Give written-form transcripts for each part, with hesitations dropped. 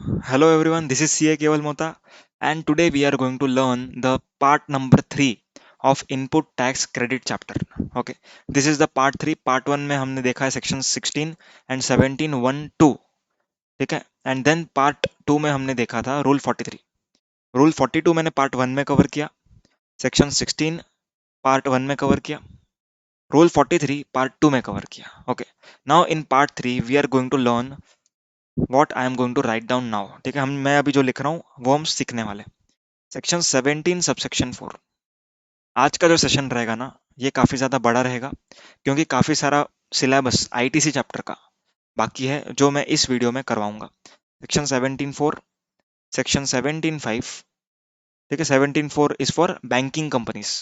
Hello everyone, this is CA Keval Mota, and today we are going to learn the part number 3 of input tax credit chapter. Okay, this is the part 3. Part 1 में हमने देखा है section 16 and 17 1 2. ठीक है, and then part 2 में हमने देखा था rule 43. rule 42 मैंने part 1 में कवर किया, section 16 part 1 में कवर किया, rule 43 part 2 में कवर किया. Okay, now in part 3 we are going to learn what I am going to write down now. ठीक है, मैं अभी जो लिख रहा हूँ वो हम सीखने वाले. Section 17 subsection 4. आज का जो सेशन रहेगा ना, ये काफी ज्यादा बड़ा रहेगा क्योंकि काफी सारा सिलेबस आईटीसी चैप्टर का बाकी है जो मैं इस वीडियो में करवाऊंगा. Section 17.4, section 17.5. ठीक है, 17.4 is for banking companies.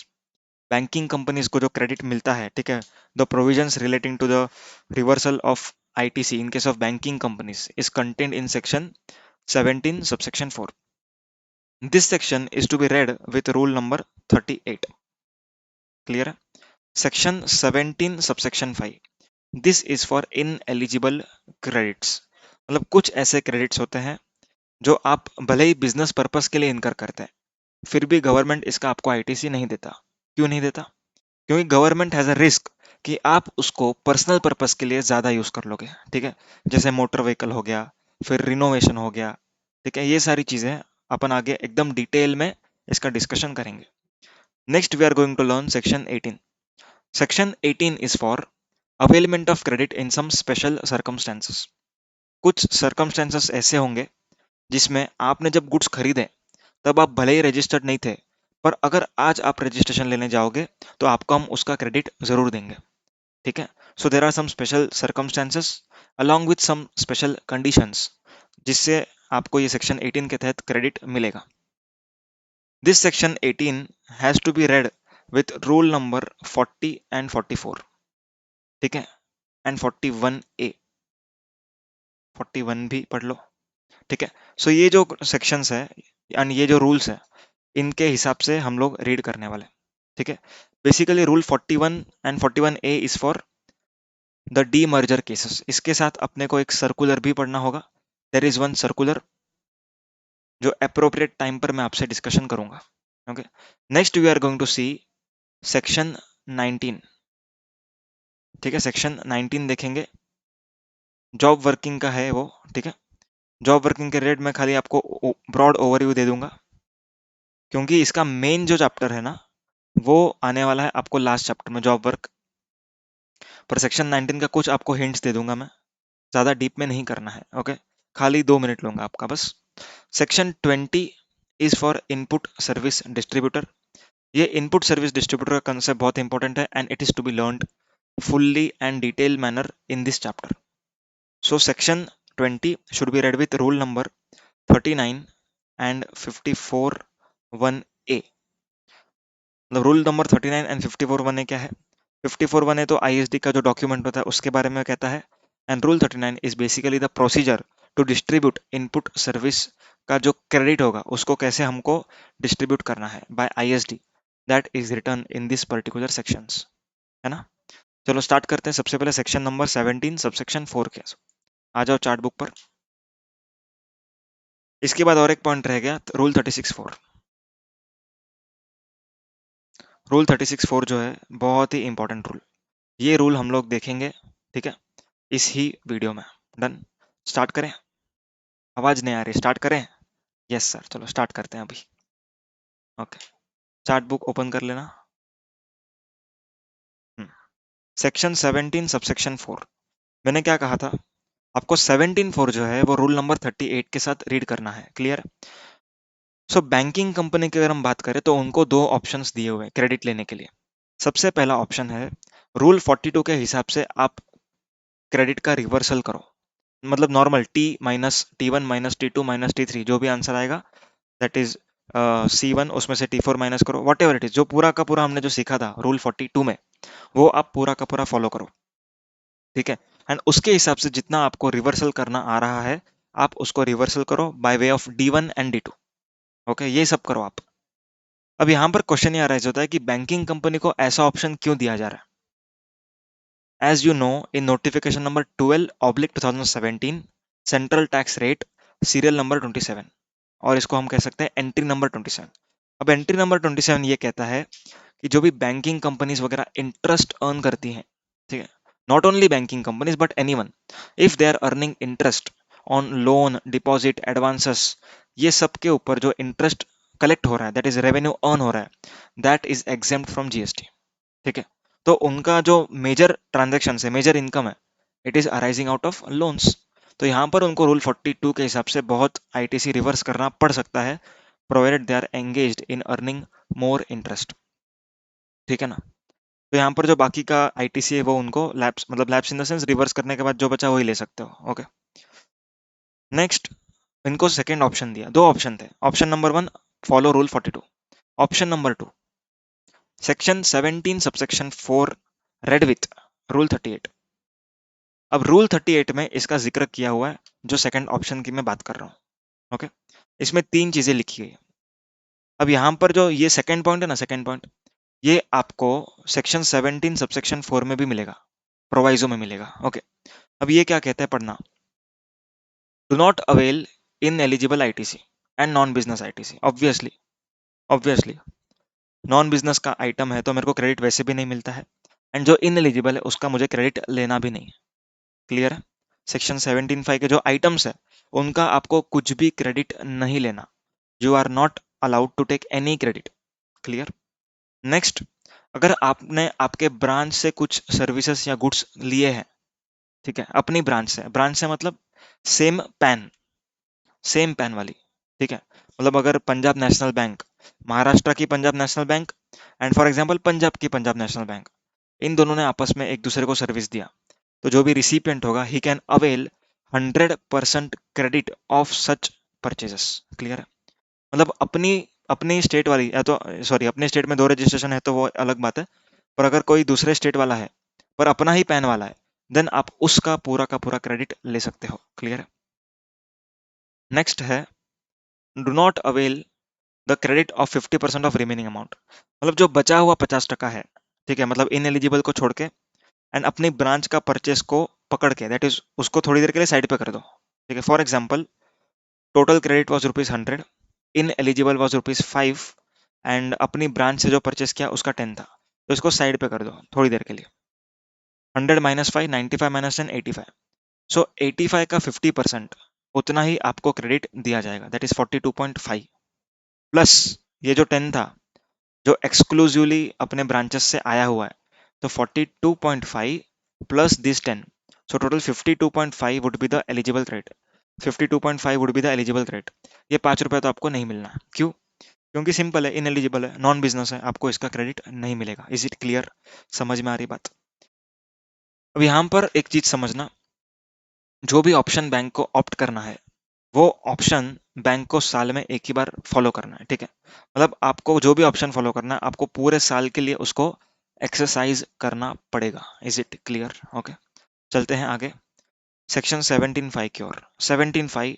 Banking companies को जो क्रेडिट मिलता है, ठीक है, the provisions relating to the reversal of ITC in case of banking companies is content in section 17 subsection 4. This section is to be read with rule number 38. Clear? Section 17 subsection 5. This is for ineligible credits. मतलब कुछ ऐसे credits होते हैं जो आप भले ही business purpose के लिए इनकर करते हैं, फिर भी गवर्नमेंट इसका आपको आईटीसी नहीं देता. क्यों नहीं देता? क्योंकि गवर्नमेंट हैज अ रिस्क कि आप उसको पर्सनल पर्पस के लिए ज्यादा यूज कर लोगे. ठीक है, जैसे मोटर व्हीकल हो गया, फिर रिनोवेशन हो गया. ठीक है, ये सारी चीजें अपन आगे एकदम डिटेल में इसका डिस्कशन करेंगे. Next we are going to learn section 18. Section 18 is for availment of credit in some special circumstances. कुछ सर्कमस्टेंसेस ऐसे होंगे जिसमें आपने जब गुड्स खरीदे तब आप भले ही रजिस्टर्ड नहीं थे, पर अगर आज आप रजिस्ट्रेशन लेने जाओगे तो आपको हम उसका क्रेडिट जरूर देंगे. ठीक है, so there are some special circumstances along with some special conditions जिससे आपको ये सेक्शन 18 के तहत क्रेडिट मिलेगा. This section 18 has to be read with rule number 40 and 44. ठीक है, एंड 41A. 41 भी पढ़ लो. ठीक है, सो ये जो सेक्शंस है एंड ये जो रूल्स है, इनके हिसाब से हम लोग रीड करने वाले. ठीक है, basically rule 41 and 41A is for the demerger cases. इसके साथ अपने को एक सर्कुलर भी पढ़ना होगा. देयर इज वन सर्कुलर जो अप्रोप्रिएट टाइम पर मैं आपसे डिस्कशन करूंगा. Okay, next we are going to see section 19. ठीक है, सेक्शन 19 देखेंगे. जॉब वर्किंग का है वो. ठीक है, जॉब वर्किंग के रेट में खाली आपको ब्रॉड ओवरव्यू दे दूंगा क्योंकि इसका मेन जो चैप्टर है ना, वो आने वाला है आपको लास्ट चैप्टर में, जॉब वर्क. पर सेक्शन 19 का कुछ आपको हिंट्स दे दूंगा मैं, ज्यादा डीप में नहीं करना है. ओके, खाली 2 मिनट लूंगा आपका बस. Section 20 is for input service distributor. ये इनपुट सर्विस डिस्ट्रीब्यूटर का कंसेप्ट बहुत इंपॉर्टेंट है and it is to be learned fully and detailed manner in this chapter. So section 20 should be read with rule number 39 and 54 1A. मतलब rule number 39 and 54 1A क्या है? 54 1A तो ISD का जो document होता है उसके बारे में कहता है, and rule 39 is basically the procedure to distribute input service का जो क्रेडिट होगा उसको कैसे हमको डिस्ट्रीब्यूट करना है by ISD. That is written in this particular sections. है ना? चलो स्टार्ट करते हैं. सबसे पहले सेक्शन नंबर 17 सबसेक्शन 4 के. आ जाओ चार्ट बुक पर. इसके बाद और एक पॉइंट रह गया, रूल 36.4. रूल 36.4 जो है बहुत ही इंपॉर्टेंट रूल. ये रूल हम लोग देखेंगे, ठीक है, इस ही वीडियो में. डन. स्टार्ट करें? आवाज नहीं आ रही, स्टार्ट करें? यस सर, चलो स्टार्ट करते हैं अभी. ओके, चार्ट बुक ओपन कर लेना. Section 17 subsection 4. मैंने क्या कहा था आपको? 17.4 जो है वो रूल नंबर 38 के साथ रीड करना है. क्लियर? सो बैंकिंग कंपनी की अगर हम बात करें तो उनको दो ऑप्शंस दिए हुए हैं क्रेडिट लेने के लिए. सबसे पहला ऑप्शन है रूल 42 के हिसाब से आप क्रेडिट का रिवर्सल करो. मतलब नॉर्मल T-T1 -T2 -T3 जो भी आंसर आएगा दैट इज C1, उसमें से T4 माइनस करो, वट एवर इट इज. जो पूरा का पूरा हमने जो सीखा था रूल 42 में वो आप पूरा का पूरा फॉलो करो. ठीक है, एंड उसके हिसाब से जितना आपको रिवर्सल करना आ रहा है आप उसको रिवर्सल करो bye way of D1 and D2. Okay, ये सब करो आप. अब यहाँ पर क्वेश्चन ये अराइज होता है कि बैंकिंग कंपनी को ऐसा ऑप्शन क्यों दिया जा रहा है. As you know, in notification number 12/2017 central tax rate serial number 27, और इसको हम कह सकते हैं एंट्री नंबर 27। अब एंट्री नंबर 27 ये कहता है कि जो भी बैंकिंग कंपनीज वगैरह इंटरेस्ट अर्न करती हैं, ठीक है, not only banking companies but anyone, if they are earning interest on loan, deposit, advances, ये सब के ऊपर जो इंटरेस्ट कलेक्ट हो रहा है, दैट इज रेवेन्यू अर्न हो रहा है, that is exempt from GST. ठीक है, तो उनका जो मेजर ट्रांजेक्शन है, मेजर इनकम है, it is arising out of loans. तो यहाँ पर उनको रूल 42 के हिसाब से बहुत आईटीसी रिवर्स करना पड़ सकता है, provided they are engaged in earning more interest. ठीक है ना। तो यहाँ पर जो बाकी का आईटीसी है वो उनको लैप्स, मतलब lapse in the sense reverse करने के बाद जो बचा वही ले सकते हो। ओके, नेक्स्ट, इनको सेकंड ऑप्शन दिया, दो ऑप्शन थे। Option number 1, follow rule 42। Option number 2, section 17 subsection 4 red with rule 38। अब रूल 38 में इसका जिक्र किया हुआ है, जो सेकंड ऑप्शन की मैं बात कर रहा हूँ। ओके, इसमें 3 चीजें लिखी गई है। अब यहाँ पर जो ये सेकंड पॉइंट है ना, सेकंड पॉइंट, ये आपको सेक्शन 17 सबसेक्शन 4 में भी मिलेगा, प्रोवाइजो में मिलेगा। ओके, अब ये क्या कहता है, पढ़ना। Do not avail in eligible ITC and non business ITC. Obviously non business का आइटम है तो मेरे को क्रेडिट वैसे भी नहीं मिलता है, एंड जो इन एलिजिबल है उसका मुझे क्रेडिट लेना भी नहीं है। क्लियर है। सेक्शन 17(5) के जो आइटम्स है उनका आपको कुछ भी क्रेडिट नहीं लेना। You are not allowed to take any credit. Clear. Next, अगर आपने आपके ब्रांच से कुछ सर्विसेज या गुड्स लिए हैं, ठीक है, अपनी ब्रांच से मतलब सेम पैन, सेम पैन वाली, ठीक है, मतलब अगर पंजाब नेशनल बैंक, महाराष्ट्र की Punjab national bank, and for example Punjab की पंजाब नेशनल बैंक, इन दोनों ने आपस में एक दूसरे को सर्विस दिया, तो जो भी रिसिपिएंट होगा he can avail 100% credit of such purchases. Clear है। मतलब अपनी अपनी स्टेट वाली, या तो सॉरी अपने स्टेट में 2 रजिस्ट्रेशन है तो वो अलग बात है, पर अगर कोई दूसरे स्टेट वाला है पर अपना ही पैन वाला है, देन आप उसका पूरा का पूरा क्रेडिट ले सकते हो। क्लियर है। नेक्स्ट है, do not avail the credit of 50% of remaining amount. मतलब जो बचा हुआ 50% है, ठीक है, मतलब इन एलिजिबल को छोड़ के, एंड अपनी ब्रांच का परचेस को पकड़ के, दैट इज उसको थोड़ी देर के लिए साइड पे कर दो। ठीक है, for example total credit was ₹100, in eligible was ₹5, and अपनी ब्रांच से जो परचेस किया उसका 10 था, तो इसको साइड पे कर दो थोड़ी देर के लिए। 100 माइनस 5, 95 माइनस 10, 85। सो 85 का 50% उतना ही आपको क्रेडिट दिया जाएगा, दैट इज 42.5, प्लस ये जो 10 था जो एक्सक्लूसिवली अपने ब्रांचेस से आया हुआ है, तो 42.5 plus this 10, so total 52.5 would be the eligible credit. 52.5 would be the eligible credit. ये ₹5 तो आपको नहीं मिलना। क्यों? क्योंकि सिंपल है, इन एलिजिबल है, नॉन बिजनेस है, आपको इसका क्रेडिट नहीं मिलेगा। Is it clear? समझ में आ रही बात? अब यहाँ पर एक चीज समझना, जो भी ऑप्शन बैंक को ऑप्ट करना है, वो ऑप्शन बैंक को साल में एक ही बार फॉलो करना है। ठीक है, मतलब आपको जो भी ऑप्शन फॉलो करना है, आपको पूरे साल के लिए उसको एक्सरसाइज करना पड़ेगा। Is it clear? ओके, चलते हैं आगे सेक्शन 17(5) की ओर। 17(5),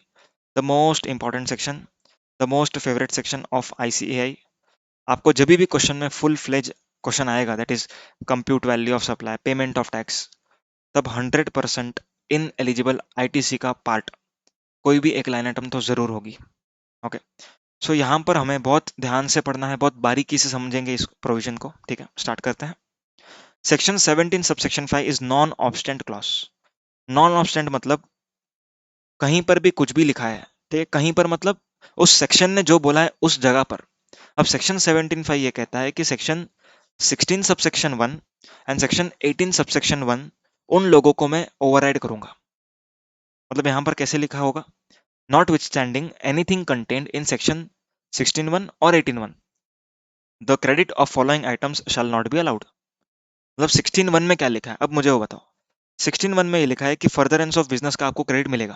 the most important section, the most favourite section of ICAI. आपको जब भी क्वेश्चन में फुल फ्लेज क्वेश्चन आएगा, that is compute value of supply, payment of tax, तब 100% इन एलिजिबल आईटीसी का पार्ट कोई भी एक लाइन आइटम तो जरूर होगी। ओके, सो यहाँ पर हमें बहुत ध्यान से पढ़ना है, बहुत बारीकी से समझेंगे इस प्रोविजन को। ठीक है, स्टार्ट करते हैं। Section 17 subsection 5 is non obstante clause. Non obstante मतलब कहीं पर भी कुछ भी लिखा है, ठीक है, कहीं पर मतलब उस सेक्शन ने जो बोला है उस जगह पर। अब सेक्शन 17(5) ये कहता है कि section 16 subsection 1 and section 18 subsection 1, उन लोगों को मैं ओवरराइड करूंगा। मतलब यहां पर कैसे लिखा होगा, notwithstanding anything contained in section 16(1) और 18(1), the credit of following items shall not be allowed। मतलब 16(1) में क्या लिखा है, अब मुझे वो बताओ। 16(1) में ये लिखा है कि फर्दरेंस ऑफ बिजनेस का आपको क्रेडिट मिलेगा,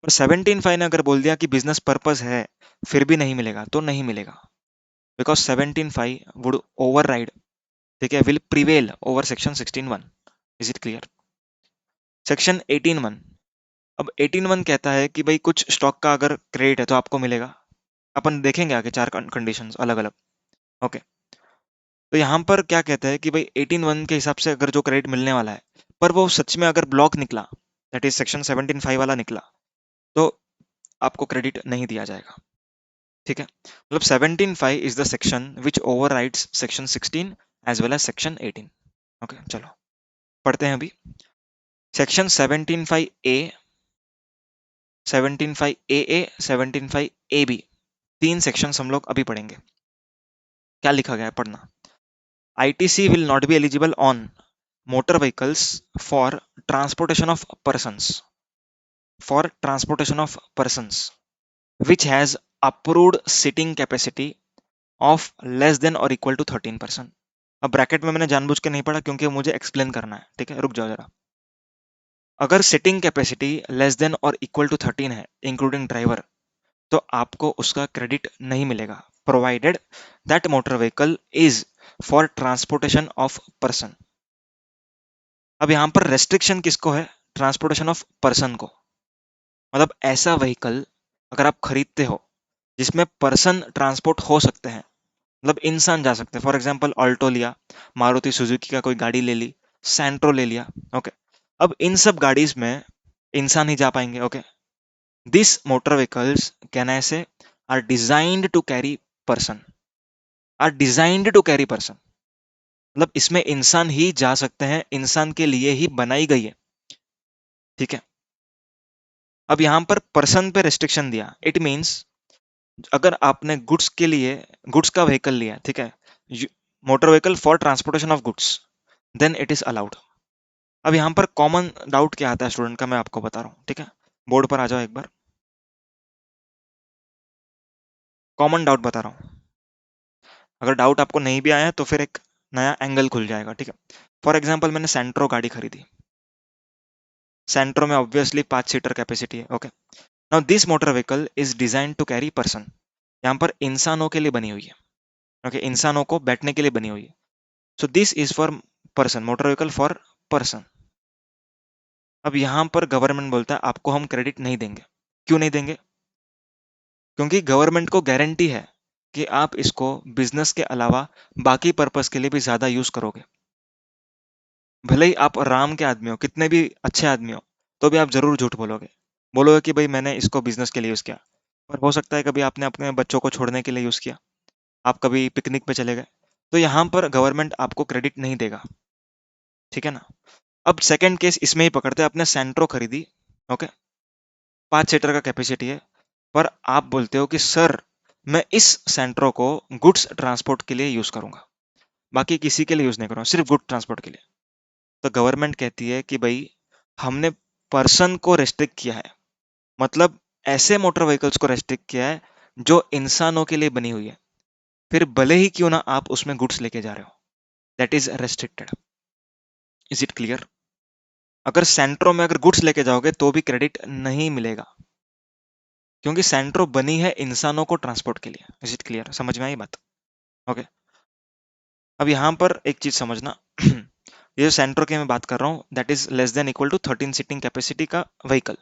और 17(5) ने अगर बोल दिया कि बिजनेस पर्पस है फिर भी नहीं मिलेगा, तो नहीं मिलेगा, बिकॉज 17(5) वुड ओवरराइड, ठीक है, will prevail over section 16(1). Is it clear? Section 18(1), अब 18(1) कहता है कि भाई कुछ स्टॉक का अगर क्रेडिट है तो आपको मिलेगा। अपन देखेंगे आगे 4 कंडीशंस अलग अलग। ओके, तो यहाँ पर क्या कहता है कि भाई 18(1) के हिसाब से अगर जो क्रेडिट मिलने वाला है, पर वो सच में अगर ब्लॉक निकला, दैट इज सेक्शन 17(5) वाला निकला, तो आपको क्रेडिट नहीं दिया जाएगा। ठीक है, मतलब 17(5) is the section which overrides section 16 as well as section 18। Okay, चलो पढ़ते हैं अभी। सेक्शन 17(5)A, 17(5)AA, 17(5)AB, तीन सेक्शंस हम लोग अभी पढ़ेंगे। क्या लिखा गया है, पढ़ना। ITC will not be eligible on motor vehicles for transportation of persons, for transportation of persons which has approved sitting capacity of less than or equal to 13%। अब ब्रैकेट में मैंने जानबूझ के नहीं पढ़ा क्योंकि मुझे एक्सप्लेन करना है। ठीक है, रुक जाओ जरा। अगर सिटिंग कैपेसिटी लेस देन और इक्वल टू 13 है इंक्लूडिंग ड्राइवर, तो आपको उसका क्रेडिट नहीं मिलेगा, provided that motor vehicle is for transportation of person. अब यहां पर रेस्ट्रिक्शन किसको है, ट्रांसपोर्टेशन ऑफ पर्सन को। मतलब ऐसा व्हीकल अगर आप खरीदते हो जिसमें पर्सन ट्रांसपोर्ट हो सकते हैं, मतलब इंसान जा सकते हैं। फॉर एग्जांपल ऑल्टो लिया, मारुति सुजुकी का कोई गाड़ी ले ली, सैंट्रो ले लिया। ओके, अब इन सब गाड़ीज में इंसान ही जा पाएंगे। Okay, this motor vehicles can I say are designed to carry person, are designed to carry person, मतलब इसमें इंसान ही जा सकते हैं, इंसान के लिए ही बनाई गई है। ठीक है, अब यहां पर पर्सन पे रेस्ट्रिक्शन दिया, इट मींस अगर आपने गुड्स के लिए गुड्स का व्हीकल लिया, ठीक है, motor vehicle for transportation of goods, then it is allowed. अब यहां पर कॉमन डाउट क्या आता है स्टूडेंट का, मैं आपको बता रहा हूं। ठीक है, बोर्ड पर आ जाओ एक बार, कॉमन डाउट बता रहा हूं। अगर डाउट आपको नहीं भी आया तो फिर एक नया एंगल खुल जाएगा। ठीक है, फॉर एग्जाम्पल मैंने सेंट्रो गाड़ी खरीदी, सेंट्रो में ऑब्वियसली 5 सीटर कैपेसिटी है। Okay, now this motor vehicle is design to carry person, यहाँ पर इंसानों के लिए बनी हुई है। ओके, इंसानों को बैठने के लिए बनी हुई है। So this is for person, motor vehicle for person. अब यहां पर गवर्नमेंट बोलता है आपको हम क्रेडिट नहीं देंगे। क्यों नहीं देंगे? क्योंकि गवर्नमेंट को गारंटी है कि आप इसको बिजनेस के अलावा बाकी पर्पस के लिए भी ज्यादा यूज करोगे। भले ही आप राम के आदमी हो, कितने भी अच्छे आदमी हो, तो भी आप जरूर झूठ बोलोगे, बोलोगे कि भाई मैंने इसको बिजनेस के लिए यूज किया। पर हो सकता है कभी आपने अपने बच्चों को छोड़ने के लिए यूज किया, आप कभी पिकनिक पे चले गए, तो यहां पर गवर्नमेंट आपको क्रेडिट नहीं देगा। ठीक है ना। अब सेकंड केस इसमें ही पकड़ते हैं, आपने सेंट्रो खरीदी। ओके, 5 सीटर का कैपेसिटी है, पर आप बोलते हो कि सर मैं इस सेंट्रो को गुड्स ट्रांसपोर्ट के लिए यूज करूंगा, बाकी किसी के लिए यूज नहीं करूंगा, सिर्फ गुड ट्रांसपोर्ट के लिए। तो गवर्नमेंट कहती है कि भाई हमने पर्सन को रेस्ट्रिक्ट किया है, मतलब ऐसे मोटर व्हीकल्स को रेस्ट्रिक्ट किया है जो इंसानों के लिए बनी हुई है, फिर भले ही क्यों ना आप उसमें गुड्स लेके जा रहे हो, that is restricted. Is it clear? अगर सेंट्रो में अगर गुड्स लेके जाओगे तो भी क्रेडिट नहीं मिलेगा, क्योंकि सेंट्रो बनी है इंसानों को ट्रांसपोर्ट के लिए। Is it clear? समझ में आई बात? ओके, अब यहां पर एक चीज समझना ये जो सेंट्रो की मैं बात कर रहा हूं, that is less than equal to 13 seating capacity का व्हीकल।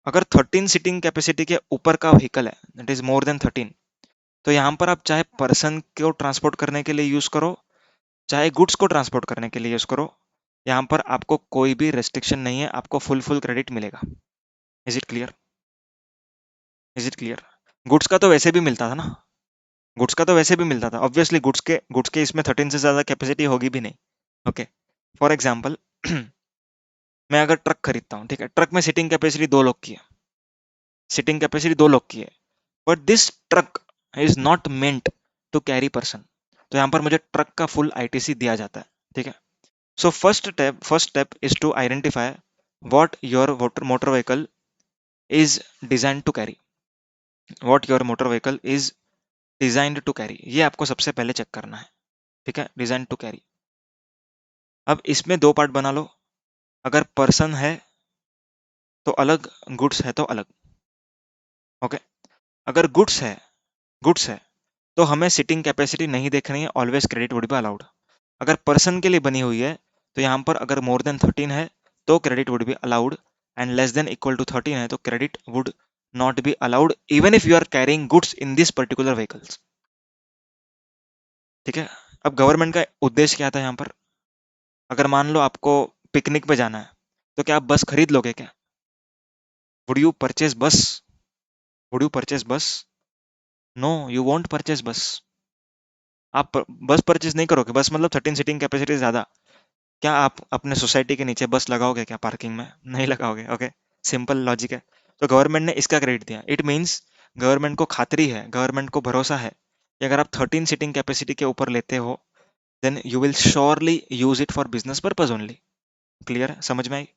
अगर 13 सीटिंग कैपेसिटी के ऊपर का व्हीकल है, दैट इज मोर देन 13, तो यहां पर आप चाहे पर्सन को ट्रांसपोर्ट करने के लिए यूज करो, चाहे गुड्स को ट्रांसपोर्ट करने के लिए यूज करो, यहां पर आपको कोई भी रेस्ट्रिक्शन नहीं है, आपको फुल क्रेडिट मिलेगा। Is it clear? Is it clear? Goods का तो वैसे भी मिलता था ना, गुड्स का तो वैसे भी मिलता था, ऑब्वियसली गुड्स के इसमें 13 से ज्यादा कैपेसिटी होगी भी नहीं। ओके, फॉर एग्जाम्पल मैं अगर ट्रक खरीदता हूँ, ठीक है, ट्रक में सिटिंग कैपेसिटी 2 लोग की है, सिटिंग कैपेसिटी 2 लोग की है, but this truck is not meant to carry person, तो यहाँ पर मुझे ट्रक का फुल आईटीसी दिया जाता है। ठीक है, so first step is to identify what your motor vehicle is design to carry, what your motor vehicle is designed to carry, ये आपको सबसे पहले चेक करना है। ठीक है, डिजाइन टू कैरी। अब इसमें 2 पार्ट बना लो, अगर पर्सन है तो अलग, गुड्स है तो अलग। ओके, अगर गुड्स है तो हमें सिटिंग कैपेसिटी नहीं देखनी है, always credit would be allowed. अगर पर्सन के लिए बनी हुई है तो यहाँ पर अगर मोर देन 13 है तो credit would be allowed, and less than equal to 13 है तो credit would not be allowed even if you are carrying goods in this particular vehicles. ठीक है, अब गवर्नमेंट का उद्देश्य क्या था यहाँ पर, अगर मान लो आपको पिकनिक पे जाना है, तो क्या आप बस खरीद लोगे क्या? वुड यू परचेज बस? वुड यू परचेज बस? नो, यू वॉन्ट परचेज बस। आप बस परचेज नहीं करोगे। बस मतलब 13 सीटिंग कैपेसिटी ज्यादा। क्या आप अपने सोसाइटी के नीचे बस लगाओगे क्या पार्किंग में? नहीं लगाओगे। ओके, सिंपल लॉजिक है। तो गवर्नमेंट ने इसका क्रेडिट दिया। इट मीन्स गवर्नमेंट को खातरी है, गवर्नमेंट को भरोसा है कि अगर आप 13 सीटिंग कैपेसिटी के ऊपर लेते हो then you will surely use it for business purpose only. Clear है? समझ में आई?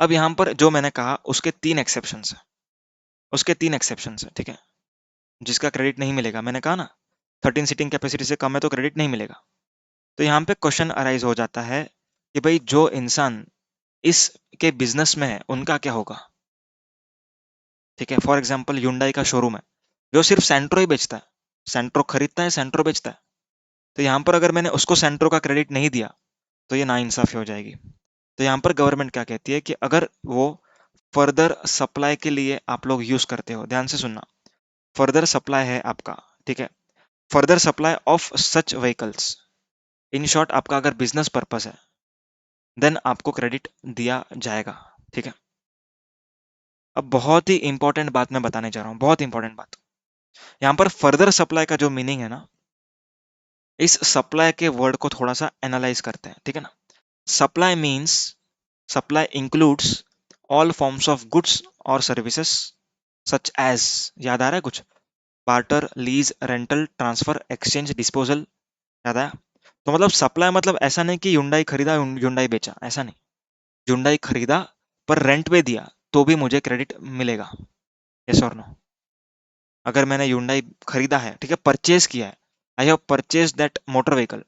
अब यहां पर जो मैंने कहा उसके 3 एक्सेप्शंस है। उसके 3 एक्सेप्शंस है, ठीक है, जिसका क्रेडिट नहीं मिलेगा। मैंने कहा ना 13 सीटिंग कैपेसिटी से कम है तो क्रेडिट नहीं मिलेगा। तो यहाँ पे क्वेश्चन अराइज हो जाता है कि भाई जो इंसान इस के बिजनेस में है उनका क्या होगा? ठीक है, फॉर एग्जाम्पल ह्युंडई का शोरूम है जो सिर्फ सेंट्रो ही बेचता है, सेंट्रो खरीदता है, सेंट्रो बेचता है। तो यहाँ पर अगर मैंने उसको सेंट्रो का क्रेडिट नहीं दिया तो ये नाइंसाफी हो जाएगी। तो यहाँ पर गवर्नमेंट क्या कहती है कि अगर वो फर्दर सप्लाई के लिए आप लोग यूज करते हो, ध्यान से सुनना, फर्दर सप्लाई है आपका, ठीक है, further supply of such vehicles, in short आपका अगर बिजनेस पर्पस है देन आपको क्रेडिट दिया जाएगा। ठीक है, अब बहुत ही इंपॉर्टेंट बात मैं बताने जा रहा हूँ, बहुत इंपॉर्टेंट बात। यहाँ पर फर्दर सप्लाई का जो मीनिंग है ना, इस सप्लाई के वर्ड को थोड़ा सा एनालाइज करते हैं, ठीक है ना। Supply means, supply includes all forms of goods और सर्विसेज सच एज, याद आ रहा है कुछ? Barter, lease, rental, transfer, exchange, disposal, याद आया? तो मतलब सप्लाई मतलब ऐसा नहीं कि ह्युंडई खरीदा ह्युंडई बेचा, ऐसा नहीं। ह्युंडई खरीदा पर रेंट पे दिया तो भी मुझे क्रेडिट मिलेगा। यस और नो? अगर मैंने ह्युंडई खरीदा है, ठीक है, परचेज किया है, I have purchase that motor vehicle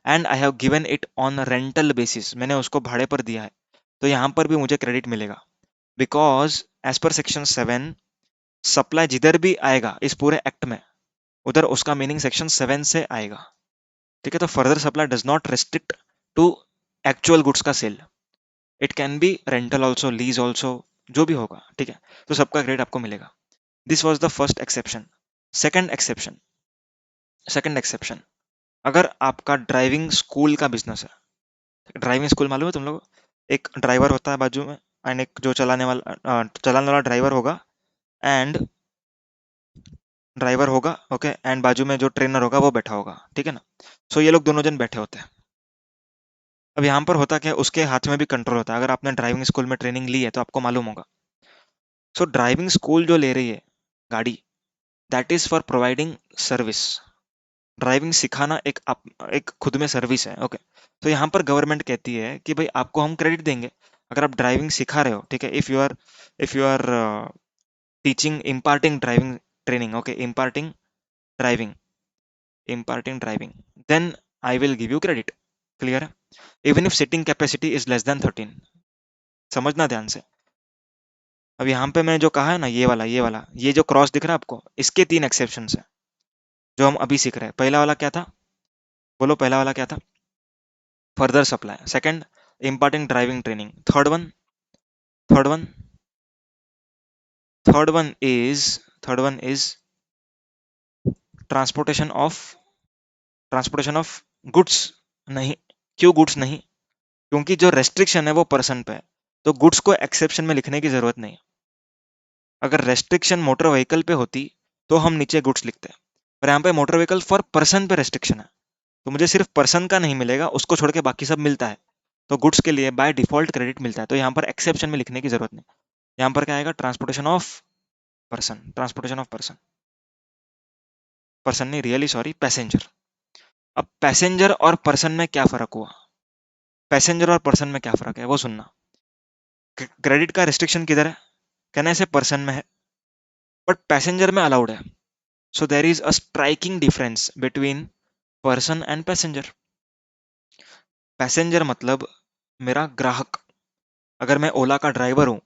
and I have given it on rental basis, मैंने उसको भाड़े पर दिया है, तो यहाँ पर भी मुझे क्रेडिट मिलेगा। Because as per section 7 supply जिधर भी आएगा इस पूरे एक्ट में उधर उसका मीनिंग सेक्शन 7 से आएगा। ठीक है, तो further supply does not restrict to actual goods का sale, it can be rental also, lease also, जो भी होगा। ठीक है, तो सबका क्रेडिट आपको मिलेगा। This was the first exception. Second exception, second exception, अगर आपका ड्राइविंग स्कूल का बिजनेस है, ड्राइविंग स्कूल मालूम है तुम लोग? एक ड्राइवर होता है बाजू में एंड एक जो चलाने वाला ड्राइवर होगा, एंड ड्राइवर होगा, ओके, एंड बाजू में जो ट्रेनर होगा वो बैठा होगा, ठीक है ना। सो ये लोग दोनों जन बैठे होते हैं। अब यहाँ पर होता क्या है, उसके हाथ में भी कंट्रोल होता है। अगर आपने ड्राइविंग स्कूल में ट्रेनिंग ली है तो आपको मालूम होगा। सो ड्राइविंग स्कूल जो ले रही है गाड़ी, that is for providing service. Driving सिखाना एक खुद में सर्विस है, ओके। तो यहाँ पर गवर्नमेंट कहती है कि भाई आपको हम क्रेडिट देंगे अगर आप ड्राइविंग सिखा रहे हो, ठीक है। If you are teaching, imparting driving training, okay, imparting driving, then I will give you credit. Clear है? Even if sitting capacity is less than 13। समझना ध्यान से। अब यहाँ पे मैंने जो कहा है ना, ये वाला ये जो क्रॉस दिख रहा है आपको, इसके 3 एक्सेप्शन है जो हम अभी सीख रहे हैं। पहला वाला क्या था? बोलो, पहला वाला क्या था? Further supply. Second, imparting driving training. Third one third one is transportation of goods. नहीं, क्यों गुड्स नहीं? क्योंकि जो रेस्ट्रिक्शन है वो पर्सन पे है, तो गुड्स को एक्सेप्शन में लिखने की जरूरत नहीं। अगर रेस्ट्रिक्शन मोटर व्हीकल पे होती तो हम नीचे गुड्स लिखते हैं, पर यहाँ पे मोटर व्हीकल फॉर पर्सन पे रेस्ट्रिक्शन है, तो मुझे सिर्फ पर्सन का नहीं मिलेगा, उसको छोड़ के बाकी सब मिलता है। तो गुड्स के लिए बाय डिफॉल्ट क्रेडिट मिलता है, तो यहाँ पर एक्सेप्शन में लिखने की जरूरत नहीं। यहाँ पर क्या आएगा? Transportation of person, transportation of person, person नहीं, रियली सॉरी, पैसेंजर। अब पैसेंजर और पर्सन में क्या फर्क हुआ? पैसेंजर और पर्सन में क्या फर्क है वो सुनना। क्रेडिट का रिस्ट्रिक्शन किधर है? कहना ऐसे पर्सन में है, बट पैसेंजर में अलाउड है। So there is a striking difference between person and passenger. Passenger मतलब मेरा ग्राहक। अगर मैं ओला का ड्राइवर हूं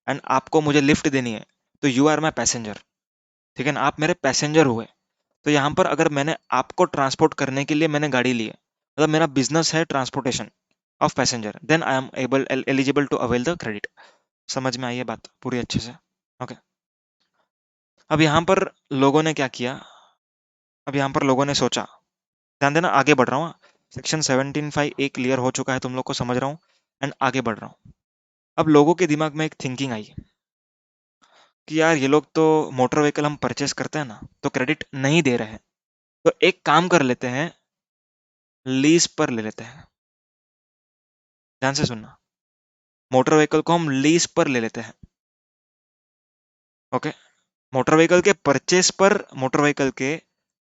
एंड आपको मुझे लिफ्ट देनी है तो यू आर माई पैसेंजर, ठीक है ना, आप मेरे पैसेंजर हुए। तो यहाँ पर अगर मैंने आपको ट्रांसपोर्ट करने के लिए मैंने गाड़ी ली है, मतलब मेरा बिजनेस है transportation of passenger, then I am eligible to avail the credit. समझ में आई है बात पूरी अच्छे से? ओके। अब यहाँ पर लोगों ने क्या किया? अब यहाँ पर लोगों ने सोचा, ध्यान देना, आगे बढ़ रहा हूँ। सेक्शन 17(5) एक क्लियर हो चुका है तुम लोग को, समझ रहा हूँ, एंड आगे बढ़ रहा हूँ। अब लोगों के दिमाग में एक थिंकिंग आई, कि यार ये लोग तो मोटर व्हीकल हम परचेस करते हैं ना तो क्रेडिट नहीं दे रहे हैं, तो एक काम कर लेते हैं, लीज पर ले लेते हैं। ध्यान से सुनना, मोटर व्हीकल को हम लीज पर ले लेते हैं। ओके, मोटर व्हीकल के परचेस पर, मोटर व्हीकल के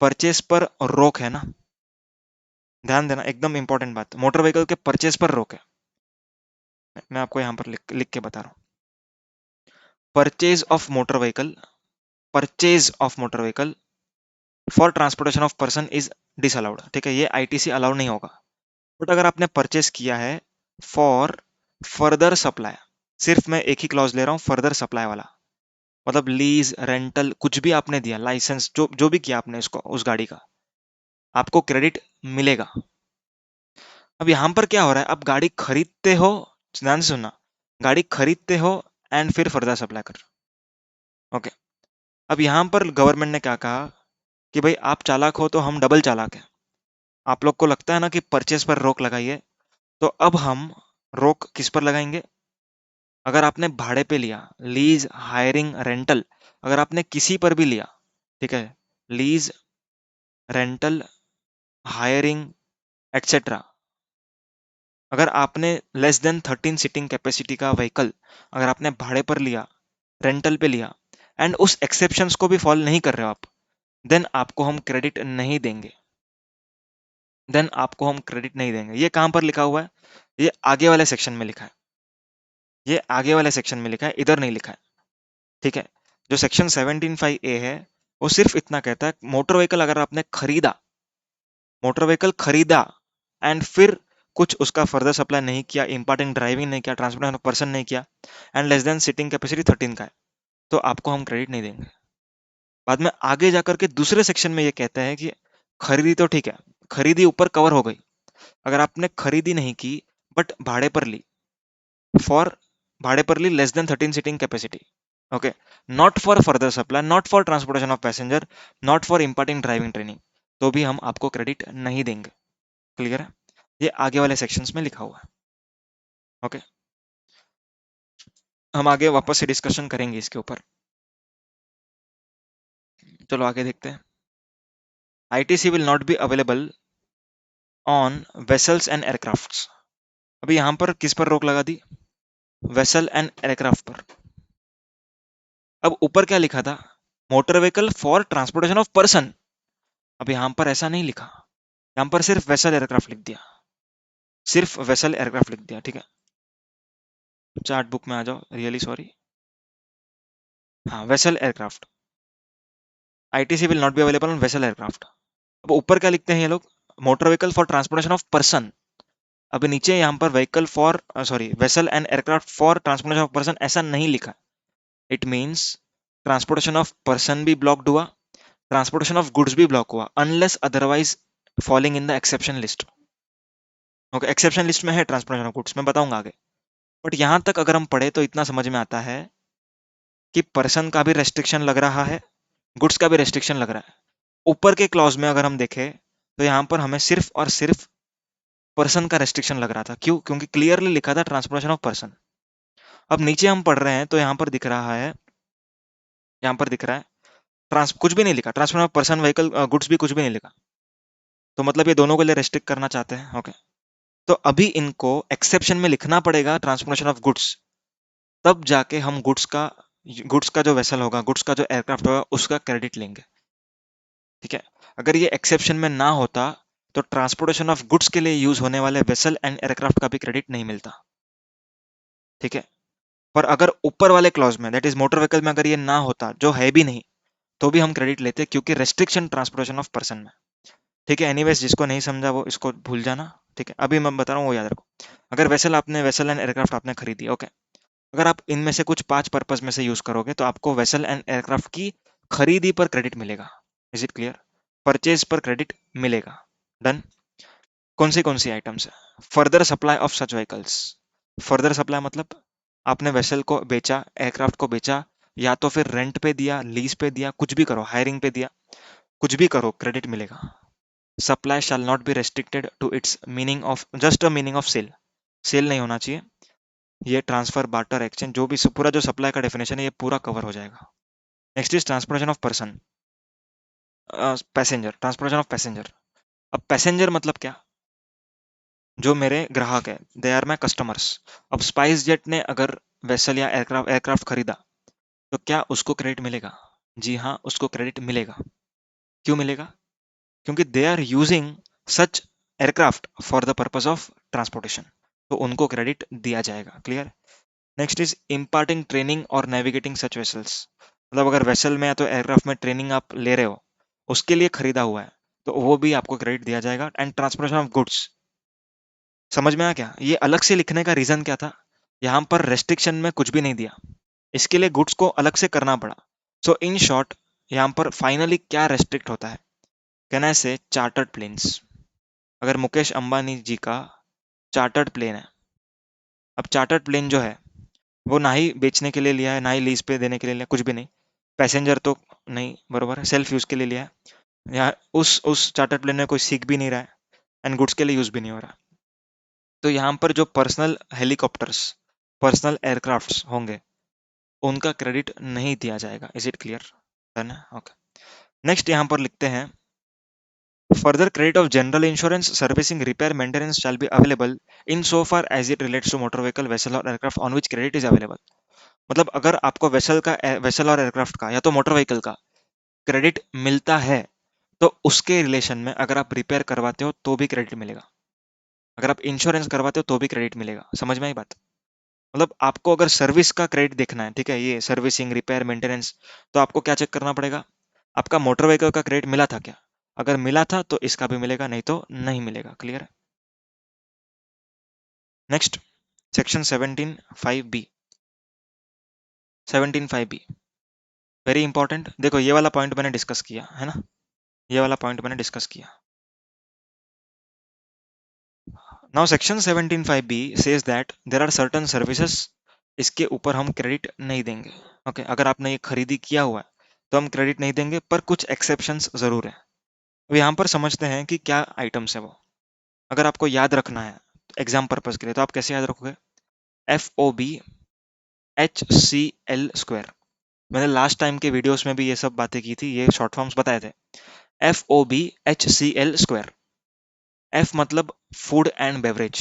परचेस पर रोक है ना, ध्यान देना, एकदम इंपॉर्टेंट बात, मोटर व्हीकल के परचेस पर रोक है। मैं आपको यहां पर लिख के बता रहा हूं, purchase of motor vehicle, purchase of motor vehicle for transportation of person is disallowed. ठीक है, ये आईटीसी अलाउड नहीं होगा। बट अगर आपने परचेस किया है फॉर फर्दर सप्लाई, सिर्फ मैं एक ही क्लॉज ले रहा हूं, फर्दर सप्लाई वाला, मतलब लीज, रेंटल, कुछ भी आपने दिया, लाइसेंस, जो जो भी किया आपने इसको, उस गाड़ी का, आपको क्रेडिट मिलेगा। अब यहां पर क्या हो रहा है, अब गाड़ी खरीदते हो, ध्यान से सुनना, गाड़ी खरीदते हो एंड फिर फर्दर सप्लाई कर। ओके, अब यहां पर गवर्नमेंट ने क्या कहा कि भाई आप चालाक हो तो हम डबल चालाक है। आप लोग को लगता है ना कि परचेस पर रोक लगाइए, तो अब हम रोक किस पर लगाएंगे? अगर आपने भाड़े पे लिया, लीज, हायरिंग, रेंटल, अगर आपने किसी पर भी लिया, ठीक है, लीज, रेंटल, हायरिंग, एटसेट्रा, अगर आपने लेस देन 13 सीटिंग कैपेसिटी का व्हीकल अगर आपने भाड़े पर लिया, रेंटल पे लिया, एंड उस एक्सेप्शंस को भी फॉलो नहीं कर रहे हो आप, देन आपको हम क्रेडिट नहीं देंगे। देन आपको हम क्रेडिट नहीं देंगे। ये कहां पर लिखा हुआ है? ये आगे वाले सेक्शन में लिखा है, ये आगे वाले सेक्शन में लिखा है, इधर नहीं लिखा है। ठीक है, जो सेक्शन 17(5)(a) है, वो सिर्फ इतना कहता है, मोटर व्हीकल अगर आपने खरीदा, मोटर व्हीकल खरीदा एंड फिर कुछ उसका फर्दर सप्लाई नहीं किया, इंपॉर्टेंट ड्राइविंग नहीं किया, ट्रांसपोर्टेशन पर्सन नहीं किया, and less than seating capacity 13 का है, तो आपको हम क्रेडिट नहीं देंगे। बाद में आगे जाकर के दूसरे सेक्शन में ये कहता है कि खरीदी तो ठीक है, खरीदी ऊपर कवर हो गई, अगर आपने खरीदी नहीं की बट भाड़े पर ली, फॉर, भाड़े पर ली less than 13 seating capacity, okay, not for further supply, not for transportation of passenger, not for importing driving training, तो भी हम आपको क्रेडिट नहीं देंगे। क्लियर है? ये आगे वाले सेक्शंस में लिखा हुआ है। ओके, हम आगे वापस से डिस्कशन करेंगे इसके ऊपर। चलो आगे देखते हैं। ITC will not be available on vessels and aircrafts. अभी यहां पर किस पर रोक लगा दी? वेसल एंड एयरक्राफ्ट पर। अब ऊपर क्या लिखा था? Motor vehicle for transportation of person. अब यहां पर ऐसा नहीं लिखा, यहां पर सिर्फ वेसल एयरक्राफ्ट लिख दिया, सिर्फ वेसल एयरक्राफ्ट लिख दिया। ठीक है, चार्ट बुक में आ जाओ, रियली सॉरी। हाँ, vessel aircraft, ITC will not be available on vessel aircraft. अब ऊपर क्या लिखते हैं ये लोग? Motor vehicle for transportation of person. अभी नीचे यहाँ पर vehicle for, sorry, vessel and aircraft for transportation of person ऐसा नहीं लिखा। It means transportation of person भी ब्लॉक्ड हुआ, ट्रांसपोर्टेशन ऑफ गुड्स भी ब्लॉक हुआ, unless otherwise falling in the exception list. Okay, exception list में है ट्रांसपोर्टेशन ऑफ गुड्स, मैं बताऊंगा आगे। बट यहां तक अगर हम पढ़े तो इतना समझ में आता है कि पर्सन का भी रेस्ट्रिक्शन लग रहा है, गुड्स का भी रेस्ट्रिक्शन लग रहा है। ऊपर के क्लॉज में अगर हम देखें तो यहाँ पर हमें सिर्फ और सिर्फ पर्सन का रेस्ट्रिक्शन लग रहा था। क्यों? क्योंकि क्लियरली लिखा था ट्रांसपोर्टेशन ऑफ पर्सन। अब नीचे हम पढ़ रहे हैं तो यहाँ पर दिख रहा है, यहाँ पर दिख रहा है ट्रांस, कुछ भी नहीं लिखा, transportation of person, vehicle, goods भी कुछ भी नहीं लिखा। तो मतलब ये दोनों के लिए रेस्ट्रिक्ट करना चाहते हैं। ओके, तो अभी इनको एक्सेप्शन में लिखना पड़ेगा ट्रांसपोर्टेशन ऑफ गुड्स, तब जाके हम गुड्स का जो वेसल होगा, गुड्स का जो एयरक्राफ्ट होगा, उसका क्रेडिट लेंगे। ठीक है, अगर ये एक्सेप्शन में ना होता तो ट्रांसपोर्टेशन ऑफ गुड्स के लिए यूज होने वाले वेसल एंड एयरक्राफ्ट का भी क्रेडिट नहीं मिलता। ठीक है, पर अगर ऊपर वाले क्लॉज में, दैट इज मोटर व्हीकल में, अगर ये ना होता, जो है भी नहीं, तो भी हम क्रेडिट लेते, क्योंकि रेस्ट्रिक्शन ट्रांसपोर्टेशन ऑफ पर्सन में। ठीक है, एनीवेज, जिसको नहीं समझा वो इसको भूल जाना। ठीक है, अभी मैं बता रहा हूँ वो याद रखो। अगर वेसल एंड एयरक्राफ्ट आपने खरीदी, ओके, अगर आप इनमें से कुछ 5 पर्पस में से यूज करोगे तो आपको वेसल एंड एयरक्राफ्ट की खरीदी पर क्रेडिट मिलेगा। Is it clear? परचेज पर क्रेडिट मिलेगा। डन। कौन सी आइटम्स है? Further supply of such vehicles. Further supply मतलब आपने वेसल को बेचा, एयरक्राफ्ट को बेचा, या तो फिर रेंट पे दिया, लीज पे दिया, कुछ भी करो, हायरिंग पे दिया, कुछ भी करो, क्रेडिट मिलेगा। Supply shall not be restricted to its meaning of, just a meaning of sale, sale नहीं होना चाहिए, ये ट्रांसफर, बार्टर, एक्सचेंज, जो भी पूरा जो सप्लाई का डेफिनेशन है ये पूरा कवर हो जाएगा। Next is transportation of person, passenger, transportation of passenger. अब पैसेंजर मतलब क्या? जो मेरे ग्राहक है, दे आर माई कस्टमर्स। अब स्पाइस जेट ने अगर वेसल या एयरक्राफ्ट खरीदा तो क्या उसको क्रेडिट मिलेगा? जी हाँ, उसको क्रेडिट मिलेगा। क्यों मिलेगा? क्योंकि they are using such aircraft for the purpose of transportation, तो उनको क्रेडिट दिया जाएगा। Clear? Next is imparting training और नेविगेटिंग सच वेसल्स। मतलब अगर वेसल में या तो एयरक्राफ्ट में ट्रेनिंग आप ले रहे हो, उसके लिए खरीदा हुआ है, तो वो भी आपको क्रेडिट दिया जाएगा। एंड ट्रांसपोर्टेशन ऑफ गुड्स, समझ में आया क्या? ये अलग से लिखने का रीजन क्या था? यहाँ पर रेस्ट्रिक्शन में कुछ भी नहीं दिया, इसके लिए गुड्स को अलग से करना पड़ा। सो इन शॉर्ट, यहाँ पर फाइनली क्या रेस्ट्रिक्ट होता है? कैन आई से चार्टर्ड प्लेन्स। अगर मुकेश अंबानी जी का चार्टर्ड प्लेन है, अब चार्टर्ड प्लेन जो है वो ना ही बेचने के लिए लिया है, ना ही लीज पे देने के लिए लिया, कुछ भी नहीं। पैसेंजर तो नहीं, बरोबर है, सेल्फ यूज के लिए लिया है। यहाँ उस चार्टर्ड प्लेन में कोई सीख भी नहीं रहा है, एंड गुड्स के लिए यूज भी नहीं हो रहा। तो यहाँ पर जो पर्सनल हेलीकॉप्टर्स, पर्सनल एयरक्राफ्ट्स होंगे, उनका क्रेडिट नहीं दिया जाएगा। Is it clear? डन है? ओके। नेक्स्ट यहाँ पर लिखते हैं, further credit of general insurance servicing repair maintenance shall be available in so far as it relates to motor vehicle vessel or aircraft on which credit is available. मतलब अगर आपको vessel or aircraft का या तो motor vehicle का credit मिलता है, तो उसके रिलेशन में अगर आप रिपेयर करवाते हो तो भी क्रेडिट मिलेगा, अगर आप इंश्योरेंस करवाते हो तो भी क्रेडिट मिलेगा। समझ में आई बात? मतलब आपको अगर सर्विस का क्रेडिट देखना है, ठीक है, ये सर्विसिंग, रिपेयर, मेंटेनेंस, तो आपको क्या चेक करना पड़ेगा? आपका मोटर व्हीकल का क्रेडिट मिला था क्या? अगर मिला था तो इसका भी मिलेगा, नहीं तो नहीं मिलेगा। क्लियर है? Next, section 17(5)(b), 17(5)(b), very important. देखो ये वाला पॉइंट मैंने डिस्कस किया है ना, ये वाला पॉइंट मैंने डिस्कस किया। Now section 17(5)(b says that there are certain services, इसके ऊपर हम क्रेडिट नहीं देंगे। ओके, अगर आपने ये खरीदी किया हुआ है तो हम क्रेडिट नहीं देंगे, पर कुछ एक्सेप्शंस जरूर है। अब यहाँ पर समझते हैं कि क्या आइटम्स है वो। अगर आपको याद रखना है एग्जाम पर्पज के लिए, तो आप कैसे याद रखोगे? FOB HCl²। मैंने लास्ट टाइम के वीडियोस में भी ये सब बातें की थी, ये शॉर्ट फॉर्म्स बताए थे। FOB HCl²। एफ मतलब फूड एंड बेवरेज,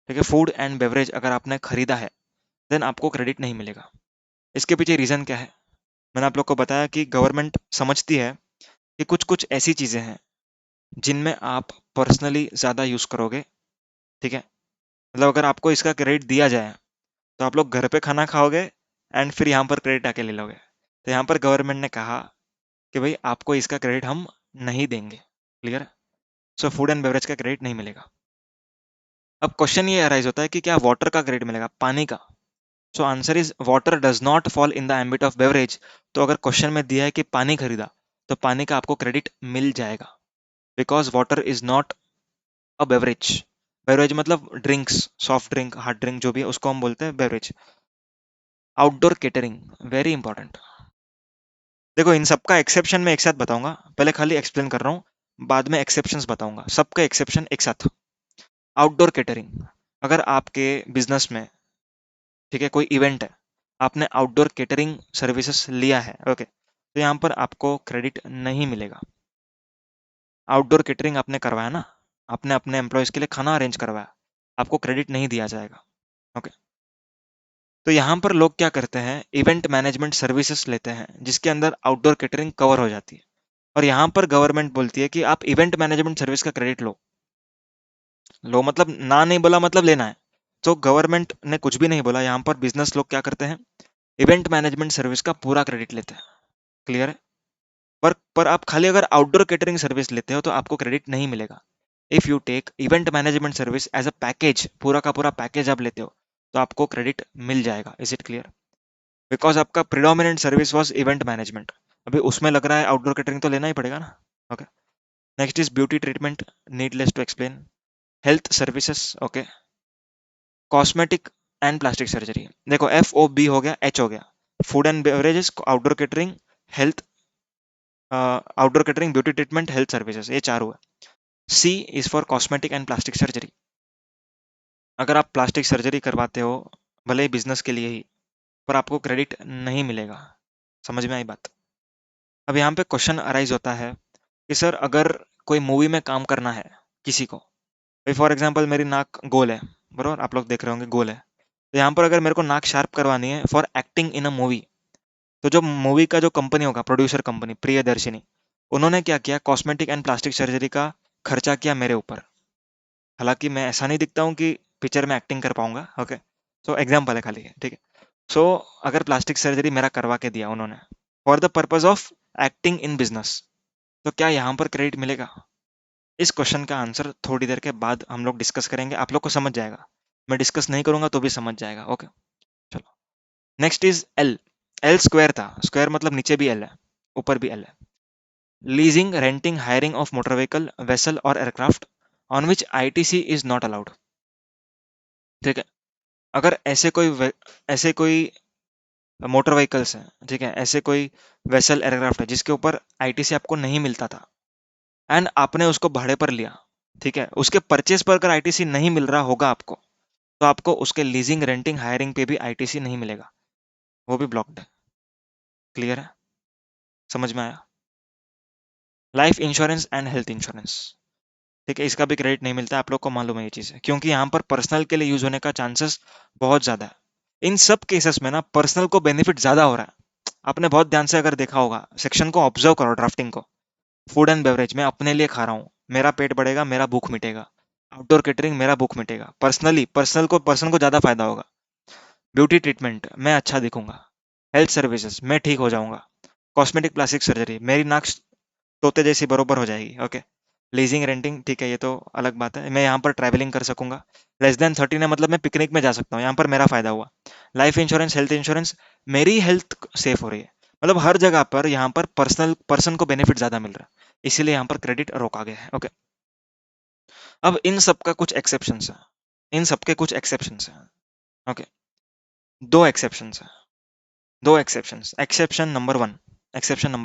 ठीक है, फूड एंड बेवरेज अगर आपने खरीदा है देन आपको क्रेडिट नहीं मिलेगा। इसके पीछे रीजन क्या है? मैंने आप लोग को बताया कि गवर्नमेंट समझती है कि कुछ कुछ ऐसी चीजें हैं जिनमें आप पर्सनली ज्यादा यूज करोगे, ठीक है, मतलब अगर आपको इसका क्रेडिट दिया जाए तो आप लोग घर पे खाना खाओगे एंड फिर यहाँ पर क्रेडिट आके ले लोगे। तो यहाँ पर गवर्नमेंट ने कहा कि भाई आपको इसका क्रेडिट हम नहीं देंगे। Clear? So food and beverage का क्रेडिट नहीं मिलेगा। अब क्वेश्चन ये अराइज होता है कि क्या वाटर का क्रेडिट मिलेगा, पानी का? So answer is water does not fall in the ambit of beverage. तो अगर क्वेश्चन में दिया है कि पानी खरीदा, तो पानी का आपको क्रेडिट मिल जाएगा, because water is not a beverage. Beverage मतलब drinks, soft drink, hard drink, जो भी है उसको हम बोलते हैं beverage. Outdoor catering, very important. देखो इन सबका एक्सेप्शन मैं एक साथ बताऊंगा, पहले खाली एक्सप्लेन कर रहा हूँ, बाद में एक्सेप्शंस बताऊंगा, सबका एक्सेप्शन एक साथ। आउटडोर केटरिंग, अगर आपके बिजनेस में, ठीक है, कोई इवेंट है, आपने आउटडोर केटरिंग सर्विसेज लिया है, ओके, तो यहाँ पर आपको क्रेडिट नहीं मिलेगा। आउटडोर केटरिंग आपने करवाया ना, आपने अपने एम्प्लॉयज के लिए खाना अरेंज करवाया, आपको क्रेडिट नहीं दिया जाएगा। ओके, तो यहाँ पर लोग क्या करते हैं, इवेंट मैनेजमेंट सर्विसेज लेते हैं जिसके अंदर आउटडोर केटरिंग कवर हो जाती है, और यहाँ पर गवर्नमेंट बोलती है कि आप इवेंट मैनेजमेंट सर्विस का क्रेडिट लो। लो मतलब ना नहीं बोला, मतलब लेना है। तो गवर्नमेंट ने कुछ भी नहीं बोला, यहाँ पर बिजनेस लोग क्या करते हैं, इवेंट मैनेजमेंट सर्विस का पूरा क्रेडिट लेते हैं। क्लियर है? पर आप खाली अगर आउटडोर केटरिंग सर्विस लेते हो तो आपको क्रेडिट नहीं मिलेगा। If you take event management service as a package, पूरा का पूरा पैकेज आप लेते हो, तो आपको क्रेडिट मिल जाएगा। Is it clear? बिकॉज आपका predominant service was event management, अभी उसमें लग रहा है आउटडोर केटरिंग तो लेना ही पड़ेगा ना। Okay, next is beauty treatment, needless to explain. Health services, okay, cosmetic and plastic surgery. देखो FOB हो गया, H हो गया, food and beverages, outdoor catering, health, outdoor catering, beauty treatment, health services, ये चार हुआ। C is for cosmetic and plastic surgery. अगर आप प्लास्टिक सर्जरी करवाते हो, भले ही बिजनेस के लिए ही, पर आपको क्रेडिट नहीं मिलेगा। समझ में आई बात? अब यहाँ पे क्वेश्चन अराइज होता है कि सर अगर कोई मूवी में काम करना है किसी को, फॉर एग्जाम्पल मेरी नाक गोल है, बरोबर, आप लोग देख रहे होंगे गोल है, तो यहाँ पर अगर मेरे को नाक शार्प करवानी है for acting in a movie, तो जो मूवी का जो कंपनी होगा, प्रोड्यूसर कंपनी प्रियदर्शिनी, उन्होंने क्या किया, कॉस्मेटिक एंड प्लास्टिक सर्जरी का खर्चा किया मेरे ऊपर। हालांकि मैं ऐसा नहीं दिखता हूँ कि पिक्चर में एक्टिंग कर पाऊंगा, ओके, सो एग्जाम्पल है खाली, ठीक है। सो अगर प्लास्टिक सर्जरी मेरा करवा के दिया उन्होंने for the purpose of acting in business, तो क्या यहाँ पर क्रेडिट मिलेगा? इस क्वेश्चन का आंसर थोड़ी देर के बाद हम लोग डिस्कस करेंगे, आप लोग को समझ जाएगा। मैं डिस्कस नहीं करूंगा तो भी समझ जाएगा, ओके। चलो, next is L. L square था, स्क्वायर मतलब नीचे भी एल है, ऊपर भी एल है। Leasing, renting, hiring of motor vehicle, vessel or aircraft on which ITC is not allowed. ठीक है, अगर ऐसे कोई मोटर व्हीकल्स हैं, ठीक है, ऐसे कोई वेसल एयरक्राफ्ट है जिसके ऊपर आईटीसी आपको नहीं मिलता था, एंड आपने उसको भाड़े पर लिया, ठीक है, उसके परचेज पर अगर आईटीसी नहीं मिल रहा होगा आपको, तो आपको उसके लीजिंग, रेंटिंग, हायरिंग पे भी आईटीसी नहीं मिलेगा, वो भी ब्लॉक्ड है। क्लियर है? समझ में आया? Life insurance and health insurance, ठीक है, इसका भी क्रेडिट नहीं मिलता, आप लोग को मालूम है ये चीज़ है, क्योंकि यहाँ पर पर्सनल के लिए यूज होने का चांसेस बहुत ज़्यादा है। इन सब केसेस में ना पर्सनल को बेनिफिट ज़्यादा हो रहा है। आपने बहुत ध्यान से अगर देखा होगा, सेक्शन को ऑब्जर्व करो, ड्राफ्टिंग को। फूड एंड बेवरेज मैं अपने लिए खा रहा हूँ, मेरा पेट बढ़ेगा, मेरा भूख मिटेगा। आउटडोर केटरिंग, मेरा भूख मिटेगा। पर्सन को ज़्यादा फायदा होगा। ब्यूटी ट्रीटमेंट, मैं अच्छा दिखूंगा। हेल्थ सर्विसेज, मैं ठीक हो जाऊंगा। कॉस्मेटिक प्लास्टिक सर्जरी, मेरी नाक तोते जैसी बरोबर हो जाएगी, ओके। लीजिंग, रेंटिंग, ठीक है, ये तो अलग बात है, मैं यहाँ पर ट्रैवलिंग कर सकूंगा। लेस देन 13 है मतलब मैं पिकनिक में जा सकता हूँ, यहाँ पर मेरा फायदा हुआ। लाइफ इंश्योरेंस, हेल्थ इंश्योरेंस, मेरी हेल्थ सेफ हो रही है। मतलब हर जगह पर यहाँ पर पर्सन को बेनिफिट ज्यादा मिल रहा है, इसीलिए यहाँ पर क्रेडिट रोका गया है, ओके। अब इन सब का कुछ एक्सेप्शंस है, इन सबके कुछ एक्सेप्शंस हैं, ओके। दो एक्सेप्शंस हैं, दो एक्सेप्शंस। एक्सेप्शन नंबर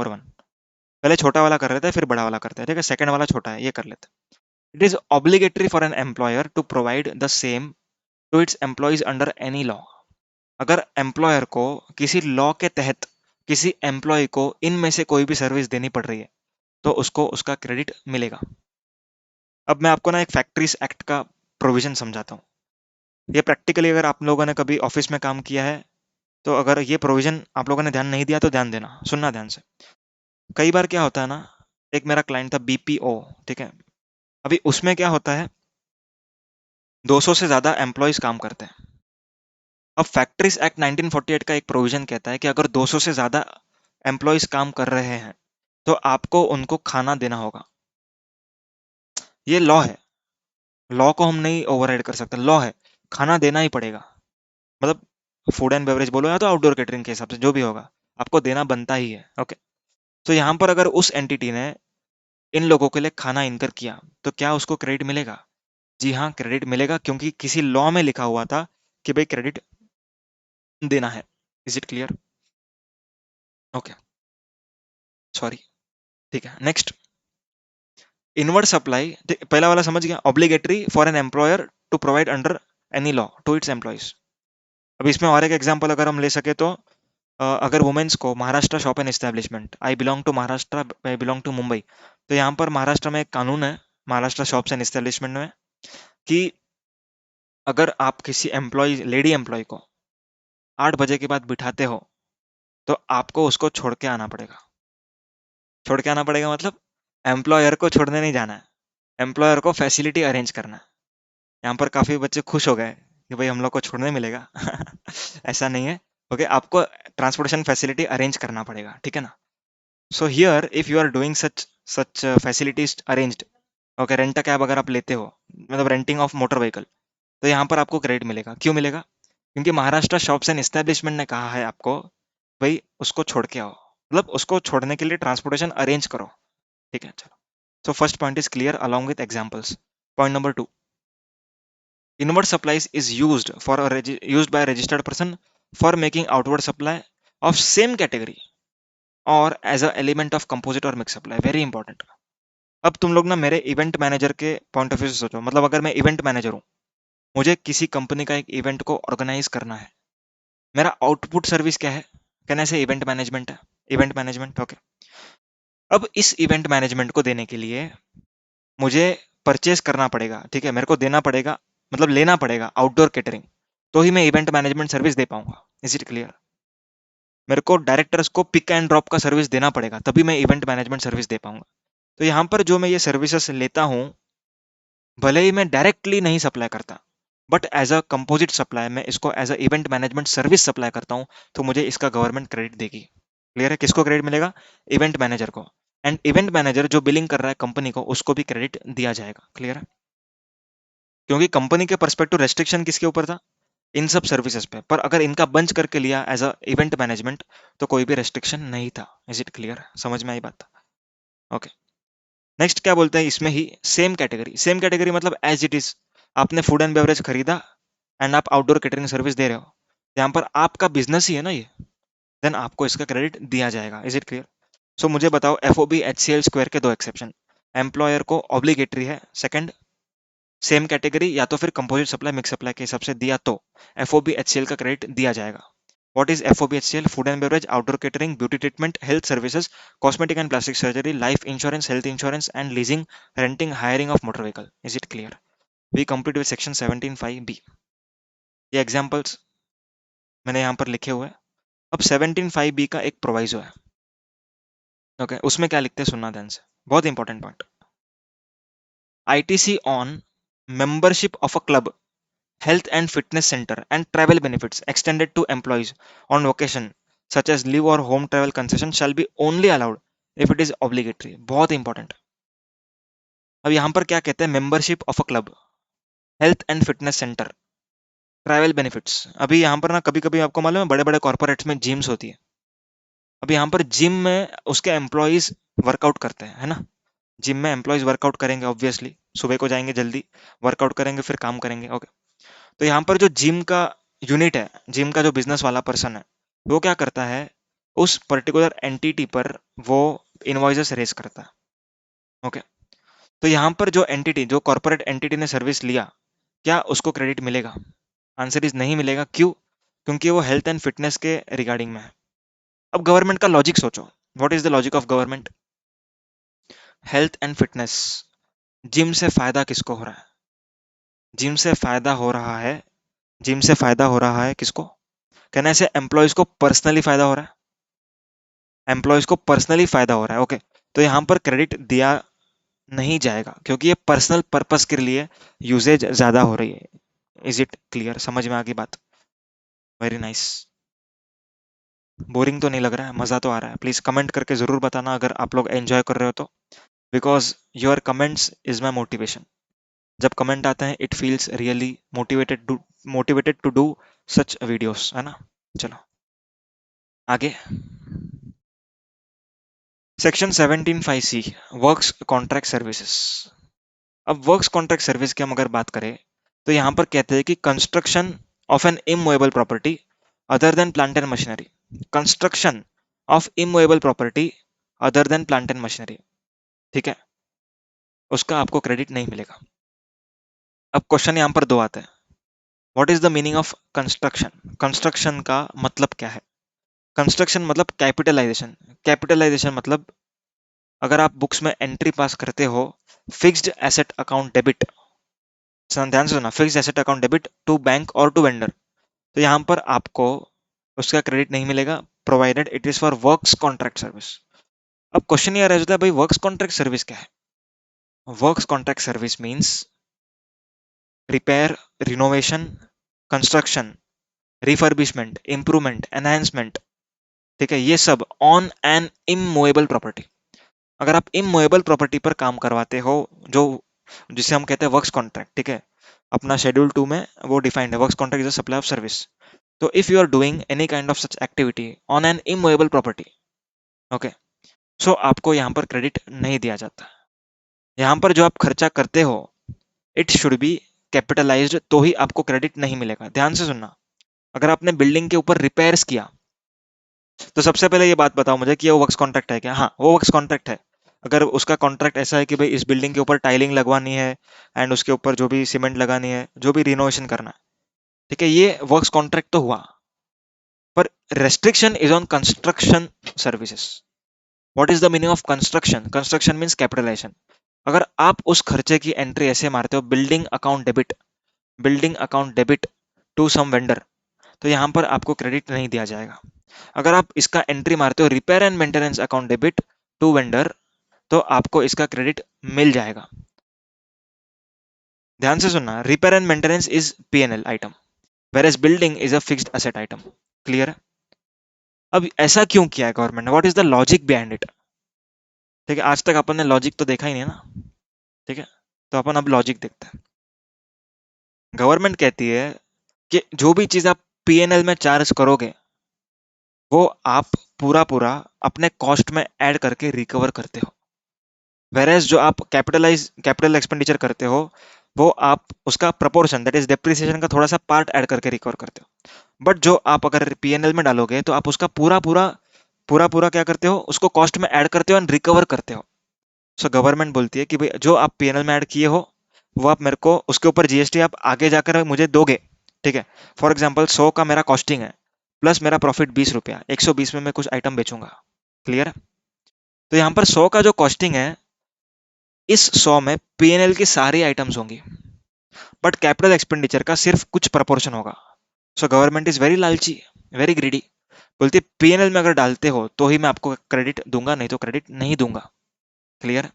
वन, पहले छोटा वाला कर लेते हैं फिर बड़ा वाला करते हैं, ठीक है, सेकंड वाला छोटा है, ये कर लेते हैं। It is obligatory for an employer to provide the same to its employees under any law. अगर एम्प्लॉयर को किसी लॉ के तहत किसी एम्प्लॉय को इनमें से कोई भी सर्विस देनी पड़ रही है, तो उसको उसका क्रेडिट मिलेगा। अब मैं आपको ना एक फैक्ट्रीज एक्ट का प्रोविजन समझाता हूँ। ये प्रैक्टिकली अगर आप लोगों ने कभी ऑफिस में काम किया है, तो अगर ये प्रोविजन आप लोगों ने ध्यान नहीं दिया तो ध्यान देना, सुनना ध्यान से। कई बार क्या होता है ना, एक मेरा क्लाइंट था बीपीओ, ठीक है, अभी उसमें क्या होता है, 200 से ज्यादा एम्प्लॉयज काम करते हैं। अब फैक्ट्रीज एक्ट 1948 का एक प्रोविजन कहता है कि अगर 200 से ज्यादा एम्प्लॉयज काम कर रहे हैं, तो आपको उनको खाना देना होगा। ये लॉ है, लॉ को हम नहीं ओवरराइड कर सकते, लॉ है, खाना देना ही पड़ेगा। मतलब फूड एंड बेवरेज बोलो या तो आउटडोर केटरिंग के हिसाब से जो भी होगा, आपको देना बनता ही है, ओके। तो यहाँ पर अगर उस एंटिटी ने इन लोगों के लिए खाना इनकर किया, तो क्या उसको क्रेडिट मिलेगा? जी हाँ, क्रेडिट मिलेगा, क्योंकि किसी लॉ में लिखा हुआ था कि भाई क्रेडिट देना है। Is it clear? Okay, sorry, ठीक है। नेक्स्ट, इनवर्ड सप्लाई, पहला वाला समझ गया, obligatory for an employer to provide under any law to its employees. अब इसमें और एक एग्जांपल अगर हम ले सके तो, अगर वुमेन्स को Maharashtra shop and establishment, I belong to Maharashtra, I belong to Mumbai, तो यहाँ पर महाराष्ट्र में एक कानून है, महाराष्ट्र शॉप्स एंड एस्टेब्लिशमेंट में, कि अगर आप किसी एम्प्लॉय, लेडी एम्प्लॉय को 8 बजे के बाद बिठाते हो, तो आपको उसको छोड़ के आना पड़ेगा। छोड़ के आना पड़ेगा मतलब एम्प्लॉयर को छोड़ने नहीं जाना है, एम्प्लॉयर को फैसिलिटी अरेंज करना है। यहाँ पर काफी बच्चे खुश हो गए कि भाई हम लोग को छोड़ने मिलेगा। ऐसा नहीं है, ओके, आपको ट्रांसपोर्टेशन फैसिलिटी अरेंज करना पड़ेगा, ठीक है ना। So here if you are doing such such facilities arranged, okay, rent a cab अगर आप लेते हो, मतलब रेंटिंग ऑफ मोटर व्हीकल, तो यहाँ पर आपको क्रेडिट मिलेगा। क्यों मिलेगा? क्योंकि महाराष्ट्र शॉप्स एंड एस्टेब्लिशमेंट ने कहा है आपको, भाई उसको छोड़ के आओ, मतलब उसको छोड़ने के लिए ट्रांसपोर्टेशन अरेंज करो, ठीक है। चलो, so first point is clear along with examples. Point number two, inward supplies is used by a registered person for making outward supply of same category or as a element of composite or mixed supply, very important। अब तुम लोग ना मेरे event manager के point of view से सोचो, मतलब अगर मैं इवेंट मैनेजर हूँ, मुझे किसी कंपनी का एक इवेंट को ऑर्गेनाइज करना है। मेरा आउटपुट सर्विस क्या है? कहने से इवेंट मैनेजमेंट है। Event management, okay. अब इस इवेंट मैनेजमेंट को देने के लिए मुझे परचेज करना पड़ेगा, ठीक है, मेरे को देना पड़ेगा, मतलब लेना पड़ेगा आउटडोर कैटरिंग, तो ही मैं इवेंट मैनेजमेंट सर्विस दे पाऊंगा। Is it clear? मेरे को डायरेक्टर्स को पिक एंड ड्रॉप का सर्विस देना पड़ेगा, तभी मैं इवेंट मैनेजमेंट सर्विस दे पाऊंगा। तो यहाँ पर जो मैं ये सर्विसेज लेता हूँ, भले ही मैं डायरेक्टली नहीं सप्लाई करता, but as a composite supply मैं इसको as a event management service supply करता हूँ, तो मुझे इसका गवर्नमेंट क्रेडिट देगी। क्लियर है? किसको क्रेडिट मिलेगा? इवेंट मैनेजर को। एंड इवेंट मैनेजर जो बिलिंग कर रहा है कंपनी को, उसको भी क्रेडिट दिया जाएगा। क्लियर है? क्योंकि कंपनी के परस्पेक्टिव रेस्ट्रिक्शन किसके ऊपर था? इन सब सर्विसेज पे। पर अगर इनका बंच करके लिया एज अ इवेंट मैनेजमेंट, तो कोई भी रेस्ट्रिक्शन नहीं था। Is it clear? समझ में आई बात? ओके। नेक्स्ट क्या बोलते हैं इसमें ही, सेम कैटेगरी। सेम कैटेगरी मतलब एज इट इज, आपने फूड एंड बेवरेज खरीदा एंड आप आउटडोर कैटरिंग सर्विस दे रहे हो, यहाँ पर आपका बिजनेस ही है ना ये, देन आपको इसका क्रेडिट दिया जाएगा। Is it clear? सो मुझे बताओ, एफओबी एचसीएल स्क्वायर के दो एक्सेप्शन। एम्प्लॉयर को ऑब्लिगेटरी है, सेकंड सेम कैटेगरी या तो फिर कंपोजिट सप्लाई मिक्स सप्लाई के हिसाब से दिया तो एफओबी एचसीएल का क्रेडिट दिया जाएगा। What is FOB HCL? Food and beverage, outdoor catering, beauty treatment, health services, cosmetic and plastic surgery, life insurance, health insurance and leasing, renting, hiring of motor vehicle. Is it clear? We complete with section 17(5)(b). ये examples मैंने यहाँ पर लिखे हुए हैं। अब 17(5)(b) का एक प्रोवाइजो है, ओके, उसमें क्या लिखते हैं सुनना ध्यान से, बहुत important point. ITC on membership of a club, health and fitness center and travel benefits extended to employees on vacation such as leave or home travel concession shall be only allowed if it is obligatory। बहुत important. अब यहाँ पर क्या कहते हैं? Membership of a club, health and fitness centre, travel benefits. अभी यहाँ पर ना कभी कभी आपको मालूम है बड़े बड़े कॉर्पोरेट्स में जिम्स होती है। अभी यहाँ पर जिम में उसके एम्प्लॉयज वर्कआउट करते हैं, है ना? जिम में एम्प्लॉयज वर्कआउट करेंगे, ऑब्वियसली सुबह को जाएंगे जल्दी, वर्कआउट करेंगे, फिर काम करेंगे, ओके। तो यहाँ पर जो जिम का यूनिट है, जिम का जो बिजनेस वाला पर्सन है, वो क्या करता है? उस पर्टिकुलर एंटिटी पर वो इनवॉइसेस रेज करता है, ओके। तो यहाँ पर जो एंटिटी, जो कॉर्पोरेट एंटिटी ने सर्विस लिया, क्या उसको क्रेडिट मिलेगा? आंसर इज नहीं मिलेगा। क्यों? क्योंकि वो हेल्थ एंड फिटनेस के रिगार्डिंग में है। अब गवर्नमेंट का लॉजिक सोचो, what is the logic of government? Health and fitness, gym से फायदा किसको हो रहा है? जिम से फायदा हो रहा है, जिम से फायदा हो रहा है किसको? कहने से एम्प्लॉयज को पर्सनली फायदा हो रहा है, एम्प्लॉयज को पर्सनली फायदा हो रहा है, ओके। तो यहाँ पर क्रेडिट दिया नहीं जाएगा क्योंकि ये पर्सनल पर्पस के लिए यूजेज ज्यादा हो रही है। Is it clear? समझ में आ गई बात? Very nice. बोरिंग तो नहीं लग रहा है? मजा तो आ रहा है? प्लीज कमेंट करके जरूर बताना अगर आप लोग एंजॉय कर रहे हो तो, because your comments is my motivation. जब कमेंट आते हैं it feels really motivated to do such videos, है ना? चलो आगे। Section 17(5)(c) works contract services. अब वर्क्स कॉन्ट्रैक्ट सर्विस की हम अगर बात करें, तो यहाँ पर कहते हैं कि construction of N immovable property other than plant and machinery, construction of immovable property other than plant and machinery, ठीक है, उसका आपको क्रेडिट नहीं मिलेगा। अब क्वेश्चन यहाँ पर दो आते हैं। What is the meaning of construction? Construction का मतलब क्या है? कंस्ट्रक्शन मतलब कैपिटलाइजेशन। कैपिटलाइजेशन मतलब, अगर आप बुक्स में एंट्री पास करते हो, फिक्स्ड एसेट अकाउंट डेबिट, ध्यान से सुना, fixed asset account debit to bank और टू वेंडर, तो यहाँ पर आपको उसका क्रेडिट नहीं मिलेगा, provided it is for works contract service. अब क्वेश्चन ये रह जाता है, भाई वर्क्स कॉन्ट्रैक्ट सर्विस क्या है? Works contract service means repair, renovation, construction, refurbishment, improvement, enhancement, ठीक है, ये सब ऑन एन इमूवेबल प्रॉपर्टी। अगर आप इमूवेबल प्रॉपर्टी पर काम करवाते हो, जो जिसे हम कहते हैं वर्क्स कॉन्ट्रैक्ट, ठीक है, अपना शेड्यूल 2 में वो डिफाइंड है, works contract is a supply of service. तो if you are doing any kind of such activity on an immovable property, okay, so आपको यहाँ पर क्रेडिट नहीं दिया जाता। यहाँ पर जो आप खर्चा करते हो, इट शुड बी कैपिटलाइज्ड, तो ही आपको क्रेडिट नहीं मिलेगा। ध्यान से सुनना, अगर आपने बिल्डिंग के ऊपर रिपेयर्स किया, तो सबसे पहले ये बात बताओ मुझे कि वो वर्क्स कॉन्ट्रैक्ट है क्या? हाँ, वो वर्क्स कॉन्ट्रैक्ट है। अगर उसका कॉन्ट्रैक्ट ऐसा है कि भाई इस बिल्डिंग के ऊपर टाइलिंग लगवानी है एंड उसके ऊपर जो भी सीमेंट लगानी है, जो भी रिनोवेशन करना है, ठीक है, ये वर्क्स कॉन्ट्रैक्ट तो हुआ, पर restriction is on construction services. What is the meaning of construction? Construction means capitalization. अगर आप उस खर्चे की एंट्री ऐसे मारते हो, building account debit to some vendor, तो यहाँ पर आपको क्रेडिट नहीं दिया जाएगा। अगर आप इसका एंट्री मारते हो repair and maintenance account debit to vendor, तो आपको इसका क्रेडिट मिल जाएगा। ध्यान से सुनना, repair and maintenance is PNL item, where as building is a fixed asset item. Clear है? अब ऐसा क्यों किया है गवर्नमेंट ने? What is the logic behind it? ठीक है, आज तक अपन ने लॉजिक तो देखा ही नहीं ना, ठीक है, तो अपन अब लॉजिक देखते हैं। गवर्नमेंट कहती है कि जो भी चीज आप पीएनएल में चार्ज करोगे, वो आप पूरा पूरा अपने कॉस्ट में ऐड करके रिकवर करते हो। वेरेज जो आप कैपिटल एक्सपेंडिचर करते हो, वो आप उसका प्रपोर्शन, दैट इज डेप्रिसिएशन का थोड़ा सा पार्ट ऐड करके रिकवर करते हो। बट जो आप अगर पीएनएल में डालोगे, तो आप उसका पूरा पूरा क्या करते हो, उसको कॉस्ट में ऐड करते हो एंड रिकवर करते हो। सो गवर्नमेंट बोलती है कि भाई जो आप पीएनएल में ऐड किए हो, वो आप मेरे को उसके ऊपर जीएसटी आप आगे जाकर मुझे दोगे। ठीक है, फॉर एग्जाम्पल 100 का मेरा कॉस्टिंग है, प्लस मेरा प्रॉफिट 20 रुपया, 120 में मैं कुछ आइटम बेचूंगा। क्लियर है? तो यहाँ पर 100 का जो कॉस्टिंग है, इस 100 में पीएनएल की सारी आइटम्स होंगी, बट कैपिटल एक्सपेंडिचर का सिर्फ कुछ प्रपोर्शन होगा। सो गवर्नमेंट इज वेरी लालची, वेरी ग्रीडी, बोलती है पीएनएल में अगर डालते हो तो ही मैं आपको क्रेडिट दूंगा, नहीं तो क्रेडिट नहीं दूंगा। क्लियर?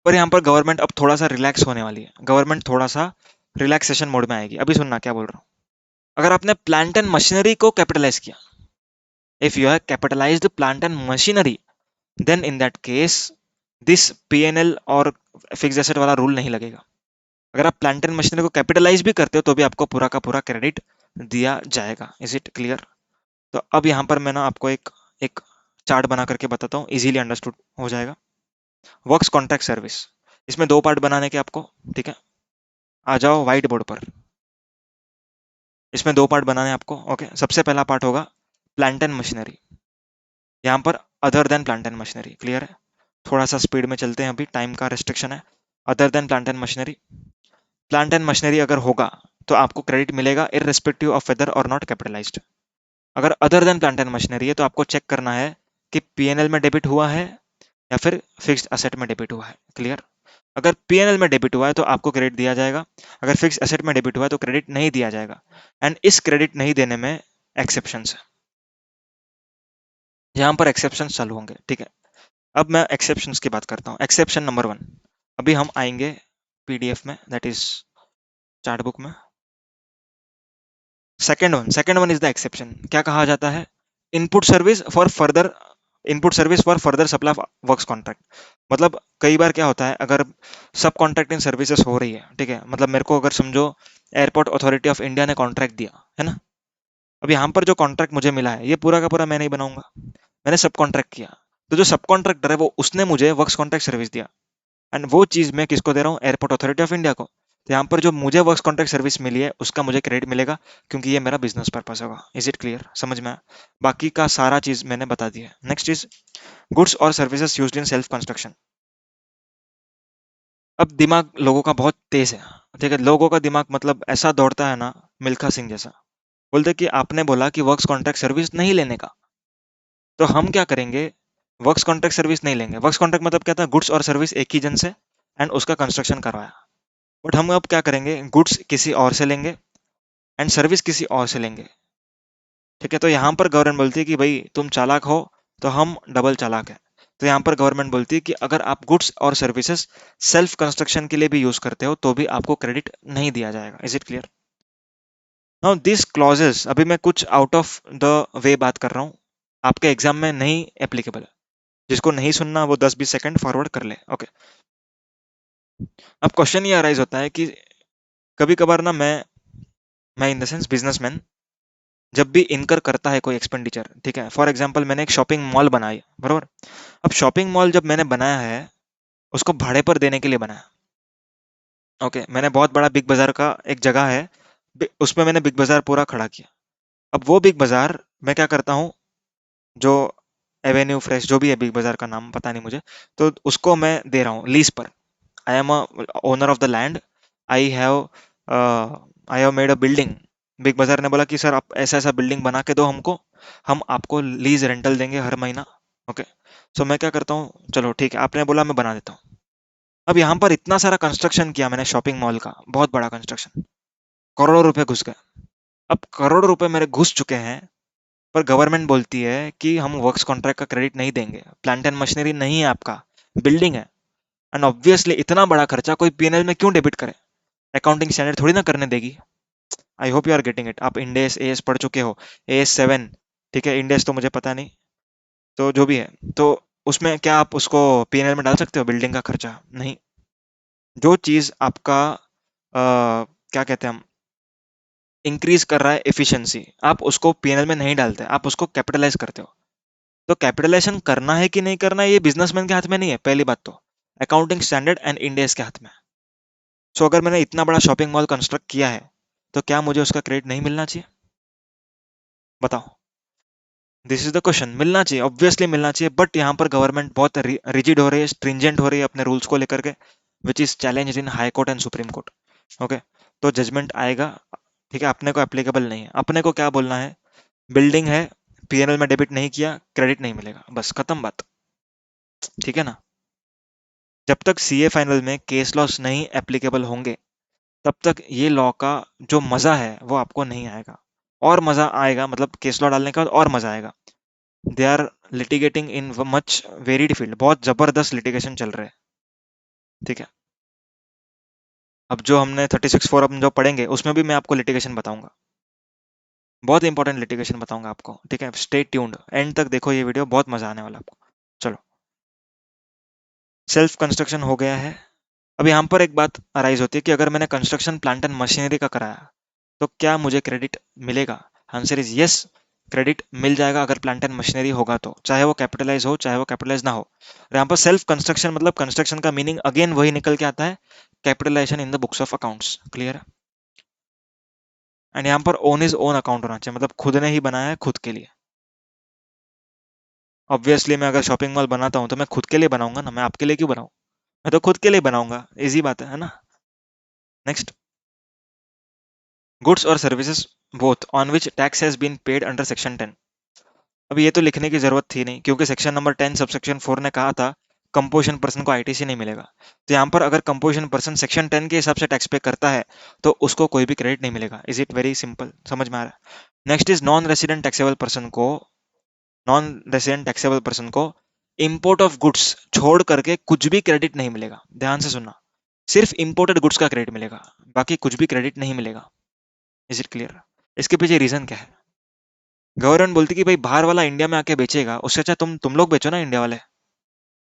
पर यहाँ पर गवर्नमेंट अब थोड़ा सा रिलैक्स होने वाली है, गवर्नमेंट थोड़ा सा रिलैक्सेशन मोड में आएगी। अभी सुनना क्या बोल रहा हूँ। अगर आपने प्लांट एंड मशीनरी को कैपिटलाइज किया, if you have capitalized plant and machinery, then in that case this PNL और फिक्स एसेट वाला रूल नहीं लगेगा। अगर आप प्लांट एंड मशीनरी को कैपिटलाइज भी करते हो, तो भी आपको पूरा का पूरा क्रेडिट दिया जाएगा। Is it clear? तो अब यहाँ पर मैं ना आपको एक एक चार्ट बना करके बताता हूँ, इजीली अंडरस्टूड हो जाएगा। वर्क्स कॉन्ट्रैक्ट सर्विस, इसमें दो पार्ट बनाने के आपको, ठीक है, आ जाओ व्हाइट बोर्ड पर। इसमें दो पार्ट बनाने हैं आपको। ओके, सबसे पहला पार्ट होगा प्लांट एंड मशीनरी, यहाँ पर other than plant and machinery. Clear है? थोड़ा सा स्पीड में चलते हैं, अभी टाइम का रिस्ट्रिक्शन है। Other than plant and machinery, plant and machinery अगर होगा तो आपको क्रेडिट मिलेगा इररिस्पेक्टिव ऑफ वेदर और नॉट कैपिटलाइज्ड। अगर other than plant and machinery है, तो आपको चेक करना है कि पीएनएल में डेबिट हुआ है या फिर फिक्स्ड एसेट में डेबिट हुआ है। क्लियर? अगर पीएनएल में डेबिट हुआ है तो आपको क्रेडिट दिया जाएगा, अगर फिक्स एसेट में डेबिट हुआ है तो क्रेडिट नहीं दिया जाएगा। एंड इस क्रेडिट नहीं देने में एक्सेप्शंस है, यहाँ पर एक्सेप्शंस चालू होंगे। ठीक है, अब मैं एक्सेप्शंस की बात करता हूँ। एक्सेप्शन नंबर 1, अभी हम आएंगे पीडीएफ में, दैट इज चार्ट बुक में। Second one is the exception. क्या कहा जाता है? Input service for further input service for further supply of works contract. मतलब कई बार क्या होता है, अगर सब कॉन्ट्रैक्टिंग सर्विसेज हो रही है, ठीक है, मतलब मेरे को अगर समझो एयरपोर्ट अथॉरिटी ऑफ इंडिया ने कॉन्ट्रैक्ट दिया है ना, अब यहाँ पर जो कॉन्ट्रैक्ट मुझे मिला है, ये पूरा का पूरा मैं नहीं बनाऊंगा, मैंने सब कॉन्ट्रैक्ट किया। तो जो सब कॉन्ट्रैक्टर है, वो उसने मुझे वर्क्स कॉन्ट्रैक्ट सर्विस दिया, एंड वो चीज मैं किसको दे रहा हूँ? एयरपोर्ट अथॉरिटी ऑफ इंडिया को। तो यहाँ पर जो मुझे वर्क्स कॉन्ट्रैक्ट सर्विस मिली है, उसका मुझे क्रेडिट मिलेगा, क्योंकि ये मेरा बिजनेस पर्पस होगा। Is it clear? समझ में आया? बाकी का सारा चीज मैंने बता दिया है। नेक्स्ट इज गुड्स और services used in self construction. अब दिमाग लोगों का बहुत तेज है, ठीक है, लोगों का दिमाग मतलब ऐसा दौड़ता है ना, मिल्खा सिंह जैसा। बोलते कि आपने बोला कि वर्क्स कॉन्ट्रैक्ट सर्विस नहीं लेने का, तो हम क्या करेंगे? वर्क्स कॉन्ट्रैक्ट सर्विस नहीं लेंगे। वर्क्स कॉन्ट्रैक्ट मतलब क्या था? गुड्स और सर्विस एक ही जन से एंड उसका कंस्ट्रक्शन करवाया। बट हम अब क्या करेंगे? गुड्स किसी और से लेंगे एंड सर्विस किसी और से लेंगे। ठीक है, तो यहाँ पर गवर्नमेंट बोलती है कि भाई तुम चालाक हो, तो हम डबल चालाक है। तो यहाँ पर गवर्नमेंट बोलती है कि अगर आप गुड्स और सर्विसेज सेल्फ कंस्ट्रक्शन के लिए भी यूज करते हो, तो भी आपको क्रेडिट नहीं दिया जाएगा। Is it clear? Now this clauses, अभी मैं कुछ आउट ऑफ द वे बात कर रहा हूँ, आपके एग्जाम में नहीं एप्लीकेबल है। जिसको नहीं सुनना वो 10-20 सेकंड फॉरवर्ड कर ले। ओके, अब क्वेश्चन ये अराइज होता है कि कभी कभार ना मैं इन द सेंस बिजनेसमैन जब भी इनकर करता है कोई एक्सपेंडिचर, ठीक है, फॉर एग्जांपल मैंने एक शॉपिंग मॉल बनाई, बरोबर। अब शॉपिंग मॉल जब मैंने बनाया है, उसको भाड़े पर देने के लिए बनाया। ओके, मैंने बहुत बड़ा बिग बाजार का एक जगह है, उसमें मैंने बिग बाजार पूरा खड़ा किया। अब वो बिग बाजार मैं क्या करता हूँ, जो एवेन्यू फ्रेश जो भी है, बिग बाजार का नाम पता नहीं मुझे, तो उसको मैं दे रहा हूँ लीज पर। I am a owner of the land, I have I have made a building. Big बाजार ने बोला कि सर आप ऐसा ऐसा बिल्डिंग बना के दो हमको, हम आपको लीज रेंटल देंगे हर महीना। ओके, सो मैं क्या करता हूँ, चलो ठीक है आपने बोला मैं बना देता हूँ। अब यहाँ पर इतना सारा कंस्ट्रक्शन किया मैंने शॉपिंग मॉल का, बहुत बड़ा कंस्ट्रक्शन, करोड़ों रुपए घुस गए। अब करोड़ों रुपए मेरे घुस चुके हैं, पर गवर्नमेंट बोलती है कि हम वर्क्स कॉन्ट्रैक्ट का क्रेडिट नहीं देंगे, प्लांट एंड मशीनरी नहीं है आपका, बिल्डिंग है। एंड ऑब्वियसली इतना बड़ा खर्चा कोई पीएनएल में क्यों डेबिट करे, अकाउंटिंग स्टैंडर्ड थोड़ी ना करने देगी। I hope you are getting it. आप इंडेस एएस पढ़ चुके हो, एएस 7, ठीक है, इंडेस तो मुझे पता नहीं, तो जो भी है, तो उसमें क्या आप उसको पीएनएल में डाल सकते हो बिल्डिंग का खर्चा? नहीं। जो चीज आपका क्या कहते हैं हम, इंक्रीज कर रहा है एफिशिएंसी, आप उसको पीएनएल में नहीं डालते, आप उसको कैपिटलाइज करते हो। तो कैपिटलाइजेशन करना है कि नहीं करना है ये बिजनेसमैन के हाथ में नहीं है, पहली बात तो अकाउंटिंग स्टैंडर्ड एंड इंडेस के हाथ में है। सो अगर मैंने इतना बड़ा शॉपिंग मॉल कंस्ट्रक्ट किया है, तो क्या मुझे उसका क्रेडिट नहीं मिलना चाहिए? बताओ। This is the question. मिलना चाहिए, ऑब्वियसली मिलना चाहिए, बट यहाँ पर गवर्नमेंट बहुत रिजिड हो रही है, स्ट्रिंजेंट हो रही है अपने रूल्स को लेकर के, which is challenge in high court and supreme court. Okay, तो जजमेंट आएगा, ठीक है, अपने को एप्लीकेबल नहीं है। अपने को क्या बोलना है, बिल्डिंग है, पीएनएल में डेबिट नहीं किया, क्रेडिट नहीं मिलेगा, बस खत्म बात। ठीक है ना? जब तक सीए फाइनल में केस लॉस नहीं एप्लीकेबल होंगे, तब तक ये लॉ का जो मजा है वो आपको नहीं आएगा। और मजा आएगा मतलब केस लॉ डालने के बाद और मजा आएगा। They are litigating in much varied field, बहुत जबरदस्त लिटिगेशन चल रहे हैं। ठीक है, अब जो हमने 36(4) अब जो पढ़ेंगे उसमें भी मैं आपको लिटिगेशन बताऊंगा, बहुत इंपॉर्टेंट लिटिगेशन बताऊंगा आपको। ठीक है, स्टे ट्यून्ड, एंड तक देखो ये वीडियो, बहुत मजा आने वाला है आपको। चलो, सेल्फ कंस्ट्रक्शन हो गया है। अब यहाँ पर एक बात अराइज होती है कि अगर मैंने कंस्ट्रक्शन प्लांट एंड मशीनरी का कराया, तो क्या मुझे क्रेडिट मिलेगा? आंसर इज यस, क्रेडिट मिल जाएगा अगर प्लांट एंड मशीनरी होगा तो, चाहे वो कैपिटलाइज हो चाहे वो कैपिटलाइज ना हो। और यहाँ पर सेल्फ कंस्ट्रक्शन मतलब कंस्ट्रक्शन का मीनिंग अगेन वही निकल के आता है, capitalization in the books of accounts. Clear है? एंड यहाँ पर ओन इज ओन अकाउंट होना चाहिए, मतलब खुद ने ही बनाया है खुद के लिए। ऑब्वियसली मैं अगर शॉपिंग मॉल बनाता हूँ तो मैं खुद के लिए बनाऊंगा ना, मैं आपके लिए क्यों बनाऊं? मैं तो खुद के लिए बनाऊंगा, इजी बात है ना? नेक्स्ट, गुड्स और services both on which tax has been paid under section 10। अब ये तो लिखने की जरूरत थी नहीं, क्योंकि सेक्शन नंबर 10 सबसेक्शन 4 ने कहा था कंपोजिशन पर्सन को आईटीसी नहीं मिलेगा। तो यहाँ पर अगर कंपोजिशन पर्सन सेक्शन 10 के हिसाब से टैक्स पे करता है, तो उसको कोई भी क्रेडिट नहीं मिलेगा। इज इट वेरी सिंपल, समझ में आ रहा है? Next is non resident taxable person को इंपोर्ट ऑफ गुड्स छोड़ करके कुछ भी क्रेडिट नहीं मिलेगा। ध्यान से सुनना, सिर्फ इंपोर्टेड गुड्स का क्रेडिट मिलेगा, बाकी कुछ भी क्रेडिट नहीं मिलेगा। Is it clear? इसके पीछे रीजन क्या है? गवर्नमेंट बोलती कि भाई बाहर वाला इंडिया में आके बेचेगा, उससे अच्छा तुम लोग बेचो ना इंडिया वाले।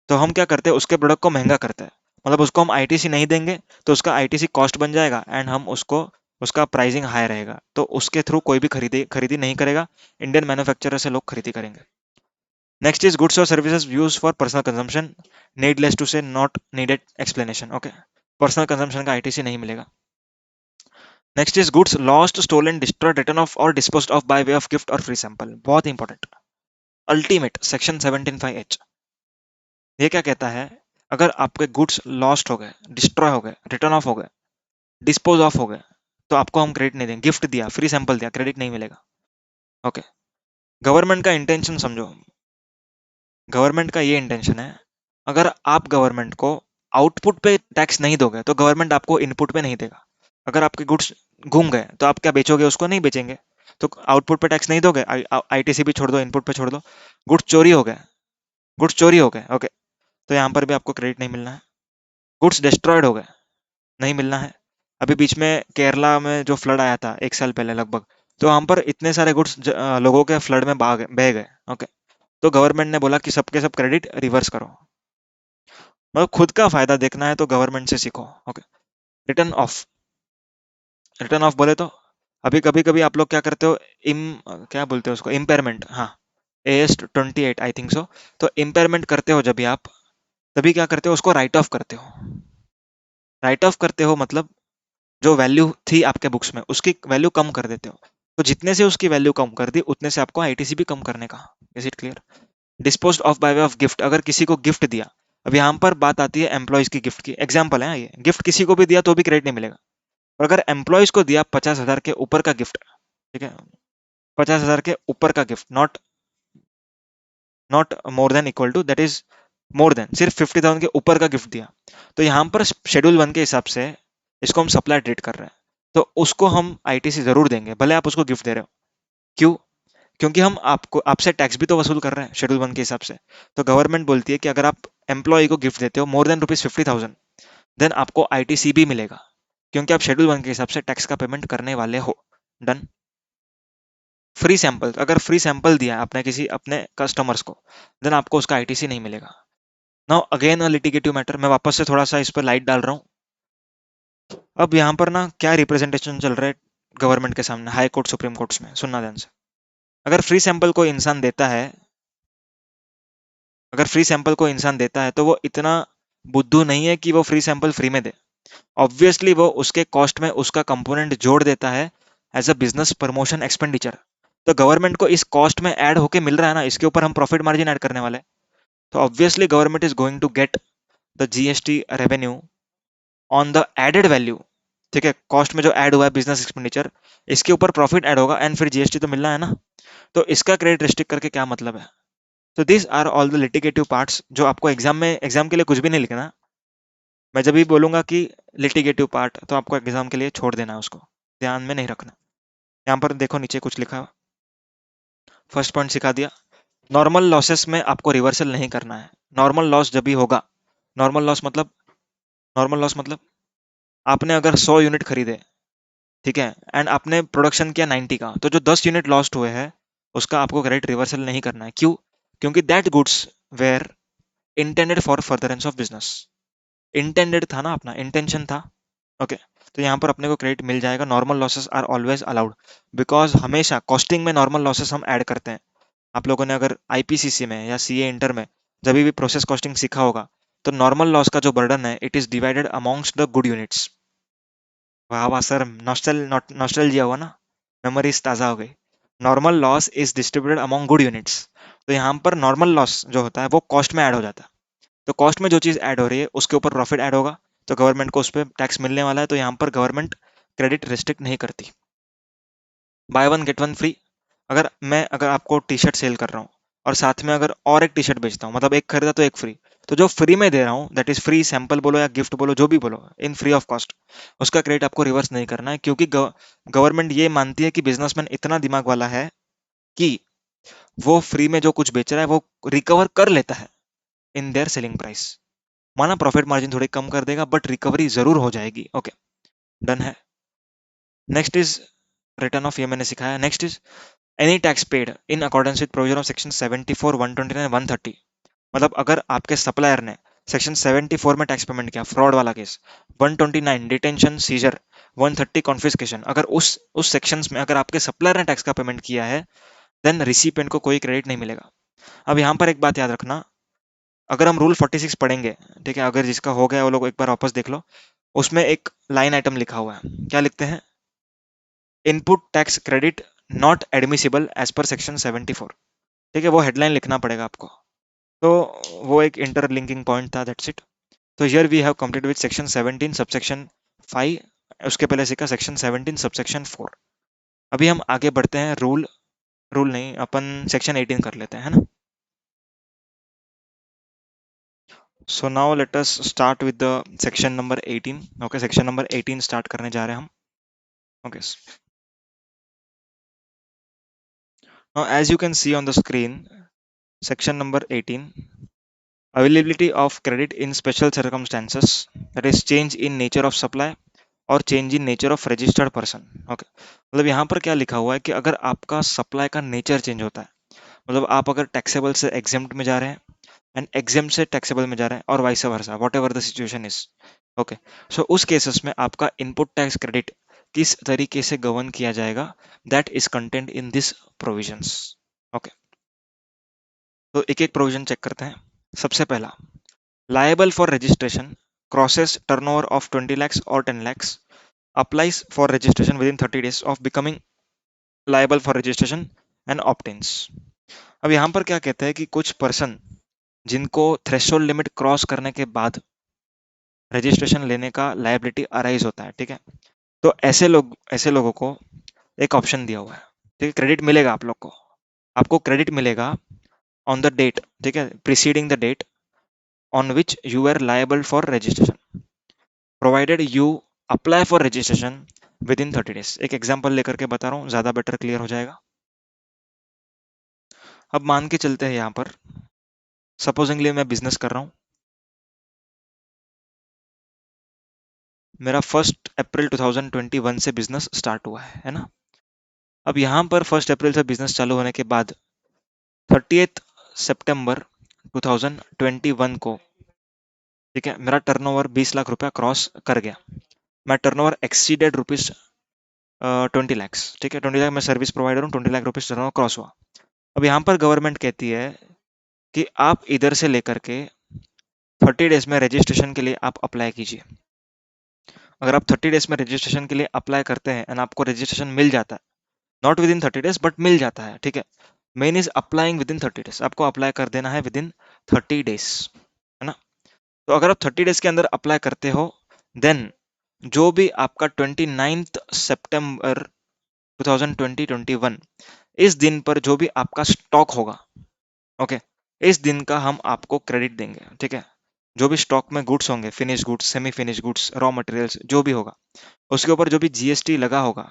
तो हम क्या करते हैं, उसके प्रोडक्ट को महंगा करते हैं, मतलब उसको हम आईटीसी नहीं देंगे, तो उसका आईटीसी कॉस्ट बन जाएगा, एंड हम उसको उसका प्राइसिंग हाई रहेगा, तो उसके थ्रू कोई भी खरीदी खरीदी नहीं करेगा, इंडियन मैन्युफैक्चरर से लोग खरीदी करेंगे। नेक्स्ट इज गुड्स और services use for personal consumption, needless to say not needed explanation. Okay, personal consumption का आईटीसी नहीं मिलेगा। Next is goods lost, stolen, destroyed, written off or disposed of by way of gift or free sample. बहुत important, ultimate section 17(5)(h). ये क्या कहता है, अगर आपके गुड्स लॉस्ट हो गए, डिस्ट्रॉय हो गए, रिटर्न ऑफ हो गए, डिस्पोज ऑफ हो गए, तो आपको हम क्रेडिट नहीं देंगे। गिफ्ट दिया, फ्री सैंपल दिया, क्रेडिट नहीं मिलेगा। ओके, गवर्नमेंट का इंटेंशन समझो, गवर्नमेंट का ये इंटेंशन है, अगर आप गवर्नमेंट को आउटपुट पे टैक्स नहीं दोगे, तो गवर्नमेंट आपको इनपुट पे नहीं देगा। अगर आपके गुड्स घूम गए, तो आप क्या बेचोगे? उसको नहीं बेचेंगे। तो आउटपुट पे टैक्स नहीं दोगे, आईटीसी भी छोड़ दो, इनपुट पे छोड़ दो, गुड्स चोरी हो गए, गुड्स चोरी हो गए, ओके, तो यहाँ पर भी आपको क्रेडिट नहीं मिलना है। गुड्स डिस्ट्रॉयड हो गए, नहीं मिलना है। अभी बीच में केरला में जो फ्लड आया था 1 साल पहले लगभग, तो वहां पर इतने सारे गुड्स लोगों के फ्लड में बह गए। ओके, तो गवर्नमेंट ने बोला कि सबके सब क्रेडिट रिवर्स करो। मतलब खुद का फायदा देखना है तो गवर्नमेंट से सीखो। Okay, return of, return of बोले तो अभी कभी कभी आप लोग क्या करते हो, इम क्या बोलते हो उसको, इम्पेयरमेंट, हाँ, AS 28 आई थिंक सो। तो इम्पेयरमेंट करते हो जब भी आप, तभी क्या करते हो, उसको राइट ऑफ करते हो। राइट ऑफ करते हो मतलब जो वैल्यू थी आपके बुक्स में उसकी वैल्यू कम कर देते हो। तो जितने से उसकी वैल्यू कम कर दी, उतने से आपको आईटीसी भी कम करने का। Is it clear? Disposed of by way of gift, अगर किसी को गिफ्ट दिया, अब यहाँ पर बात आती है एम्प्लॉयज की गिफ्ट की, एग्जाम्पल है ये, गिफ्ट किसी को भी दिया तो भी क्रेडिट नहीं मिलेगा। और अगर एम्प्लॉयज को दिया 50,000 के ऊपर का गिफ्ट, ठीक है, 50,000 के ऊपर का gift, not not more than equal to, that is more than, सिर्फ 50,000 के ऊपर का गिफ्ट दिया, तो यहाँ पर शेड्यूल 1 के हिसाब से इसको हम सप्लाई ट्रीट कर रहे हैं, तो उसको हम आईटीसी जरूर देंगे, भले आप उसको गिफ्ट दे रहे हो। क्यों? क्योंकि हम आपको आपसे टैक्स भी तो वसूल कर रहे हैं शेड्यूल 1 के हिसाब से। तो गवर्नमेंट बोलती है कि अगर आप एम्प्लॉय को गिफ्ट देते हो मोर देन ₹50,000, देन आपको आईटीसी भी मिलेगा, क्योंकि आप शेड्यूल 1 के हिसाब से टैक्स का पेमेंट करने वाले हो। डन। फ्री सैंपल, अगर फ्री सैंपल दिया है आपने किसी अपने कस्टमर्स को, देन आपको उसका आईटीसी नहीं मिलेगा। नाउ अगेन अ लिटिगेटिव मैटर, मैं वापस से थोड़ा सा इस पर लाइट डाल रहा हूँ। अब यहाँ पर ना क्या रिप्रेजेंटेशन चल रहा है गवर्नमेंट के सामने, हाई कोर्ट सुप्रीम कोर्ट्स में, सुनना ध्यान से। अगर फ्री सैंपल को इंसान देता है, अगर फ्री सैंपल को इंसान देता है तो वो इतना बुद्धू नहीं है कि वो फ्री सैंपल फ्री में दे। ऑब्वियसली वो उसके कॉस्ट में उसका कंपोनेंट जोड़ देता है as a business promotion expenditure. तो गवर्नमेंट को इस कॉस्ट में ऐड होके मिल रहा है ना, इसके ऊपर हम प्रॉफिट मार्जिन ऐड करने वाले हैं। तो obviously government is going to get the GST revenue on the added value. ठीक है, कॉस्ट में जो ऐड हुआ है बिजनेस एक्सपेंडिचर, इसके ऊपर प्रॉफिट ऐड होगा एंड फिर जीएसटी तो मिलना है ना। तो इसका क्रेडिट रिस्ट्रिक्ट करके क्या मतलब है? तो this are all the litigative parts जो आपको एग्जाम के लिए कुछ भी नहीं लिखना। मैं जब भी बोलूंगा कि लिटिगेटिव पार्ट, तो आपको एग्जाम के लिए छोड़ देना है, उसको ध्यान में नहीं रखना। यहाँ पर देखो नीचे कुछ लिखा, फर्स्ट पॉइंट सिखा दिया, नॉर्मल लॉसेस में आपको रिवर्सल नहीं करना है। नॉर्मल लॉस जब भी होगा, नॉर्मल लॉस मतलब, नॉर्मल लॉस मतलब आपने अगर 100 यूनिट खरीदे, ठीक है, एंड आपने प्रोडक्शन किया 90 का, तो जो 10 यूनिट लॉस्ट हुए हैं उसका आपको क्रेडिट रिवर्सल नहीं करना है। क्यों? क्योंकि that goods were intended for furtherance of business. Intended था ना, अपना इंटेंशन था। ओके, तो यहाँ पर अपने को क्रेडिट मिल जाएगा। Normal losses are always allowed, because हमेशा कॉस्टिंग में नॉर्मल लॉसेस हम ऐड करते हैं। आप लोगों ने अगर आईपीसीसी में या सीए इंटर में जब भी प्रोसेस कॉस्टिंग सीखा होगा, तो नॉर्मल लॉस का जो बर्डन है it is divided amongst the good units. वाह वाह सर, नॉस्टैल्जिया हुआ ना, मेमोरीज ताज़ा हो गई। Normal loss is distributed among good units. तो यहाँ पर नॉर्मल लॉस जो होता है वो कॉस्ट में ऐड हो जाता है। तो कॉस्ट में जो चीज़ ऐड हो रही है उसके ऊपर प्रॉफिट ऐड होगा, तो गवर्नमेंट को उस पर टैक्स मिलने वाला है। तो यहाँ पर गवर्नमेंट क्रेडिट रिस्ट्रिक्ट नहीं करती। By one get one free, अगर आपको टी शर्ट सेल कर रहा हूँ और साथ में अगर और एक टी शर्ट बेचता हूँ, मतलब एक खरीदा तो एक फ्री, तो जो फ्री में दे रहा हूँ दैट इज फ्री सैंपल बोलो या गिफ्ट बोलो, जो भी बोलो, इन फ्री ऑफ कॉस्ट, उसका क्रेडिट आपको रिवर्स नहीं करना है। क्योंकि गवर्नमेंट ये मानती है कि बिजनेसमैन इतना दिमाग वाला है कि वो फ्री में जो कुछ बेच रहा है वो रिकवर कर लेता है इन देयर सेलिंग प्राइस। माना प्रॉफिट मार्जिन थोड़ी कम कर देगा बट रिकवरी जरूर हो जाएगी। ओके, डन है। नेक्स्ट इज रिटर्न ऑफ, ये मैंने सिखाया। Next is any tax paid in accordance with provision of section 74, 129, 130। मतलब अगर आपके सप्लायर ने सेक्शन 74 में टैक्स पेमेंट किया, फ्रॉड वाला केस, 129 डिटेंशन सीजर, 130 कॉन्फिस्केशन, अगर उस सेक्शंस में अगर आपके सप्लायर ने टैक्स का पेमेंट किया है, देन रिसिपेंट को कोई क्रेडिट नहीं मिलेगा। अब यहाँ पर एक बात याद रखना, अगर हम रूल 46 पढ़ेंगे, ठीक है, अगर जिसका हो गया वो लोग एक बार वापस देख लो, उसमें एक लाइन आइटम लिखा हुआ है, क्या लिखते हैं? Input tax credit not admissible as per section 74। ठीक है, वो हेडलाइन लिखना पड़ेगा आपको। तो वो एक इंटरलिंकिंग पॉइंट था, दैट्स इट। तो here we have complete with section 17 subsection 5, उसके पहले सीखा सेक्शन 17 सबसेक्शन 4। अभी हम आगे बढ़ते हैं, रूल रूल नहीं, अपन सेक्शन 18 कर लेते हैं, है ना। So now let us start with the section number 18। Okay, section number 18 start करने जा रहे हैं हम। Okay, now as you can see on the screen, section number 18, availability of credit in special circumstances, that is change in nature of supply और change in nature of registered person. Okay, मतलब यहाँ पर क्या लिखा हुआ है कि अगर आपका सप्लाई का नेचर चेंज होता है, मतलब आप अगर टैक्सेबल से एग्जेम्प्ट में जा रहे हैं एंड एग्जेम्प्ट से टैक्सेबल में जा रहे हैं और वाइस वर्सा, वॉट एवर द सिचुएशन इज। ओके, सो उस केसेस में आपका इनपुट टैक्स क्रेडिट किस तरीके से गवर्न किया जाएगा, that is content in this provisions. Okay, तो एक एक प्रोविजन चेक करते हैं। सबसे पहला, liable for registration crosses turnover of 20 lakhs or 10 lakhs, applies for registration within 30 days of becoming liable for registration and obtains. अब यहाँ पर क्या कहते हैं कि कुछ पर्सन जिनको थ्रेशोल्ड लिमिट क्रॉस करने के बाद रजिस्ट्रेशन लेने का लायबिलिटी अराइज होता है, ठीक है, तो ऐसे लोगों को एक ऑप्शन दिया हुआ है, ठीक है, क्रेडिट मिलेगा आप लोग को, आपको क्रेडिट मिलेगा ऑन द डेट, ठीक है, preceding the date on which you are liable for registration, provided you apply for registration within 30 days। एक एग्जाम्पल लेकर के बता रहा हूँ, ज्यादा बेटर क्लियर हो जाएगा। अब मान के चलते हैं यहाँ पर, सपोजिंगली मैं बिजनेस कर रहा हूँ, मेरा 1 अप्रैल 2021 से बिजनेस स्टार्ट हुआ है ना। अब यहाँ पर 1 अप्रैल से बिजनेस चालू होने के बाद 30 सितंबर 2021 को, ठीक है, मेरा टर्नओवर 20 लाख रुपया क्रॉस कर गया, मैं टर्नओवर एक्सीडेड रुपीज 20 lakhs, ठीक है, 20 लाख मैं सर्विस प्रोवाइडर हूँ, 20 लाख रुपीज टर्नओवर क्रॉस हुआ। अब यहाँ पर गवर्नमेंट कहती है कि आप इधर से लेकर के 30 days में रजिस्ट्रेशन के लिए आप अप्लाई कीजिए। अगर आप 30 days में रजिस्ट्रेशन के लिए अप्लाई करते हैं एंड आपको रजिस्ट्रेशन मिल जाता है, not within 30 days but मिल जाता है, ठीक है, main is applying within 30 days, आपको अप्लाई कर देना है विद इन 30 days, है ना। तो अगर आप 30 days के अंदर अप्लाई करते हो, देन जो भी आपका 29 सितंबर 2021 इस दिन पर जो भी आपका स्टॉक होगा, ओके, इस दिन का हम आपको क्रेडिट देंगे, ठीक है, जो भी स्टॉक में गुड्स होंगे, finish goods, semi finish goods, raw materials जो भी होगा, उसके ऊपर जो भी जीएसटी लगा होगा,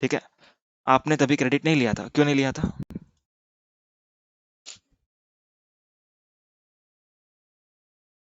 ठीक है, आपने तभी क्रेडिट नहीं लिया था। क्यों नहीं लिया था?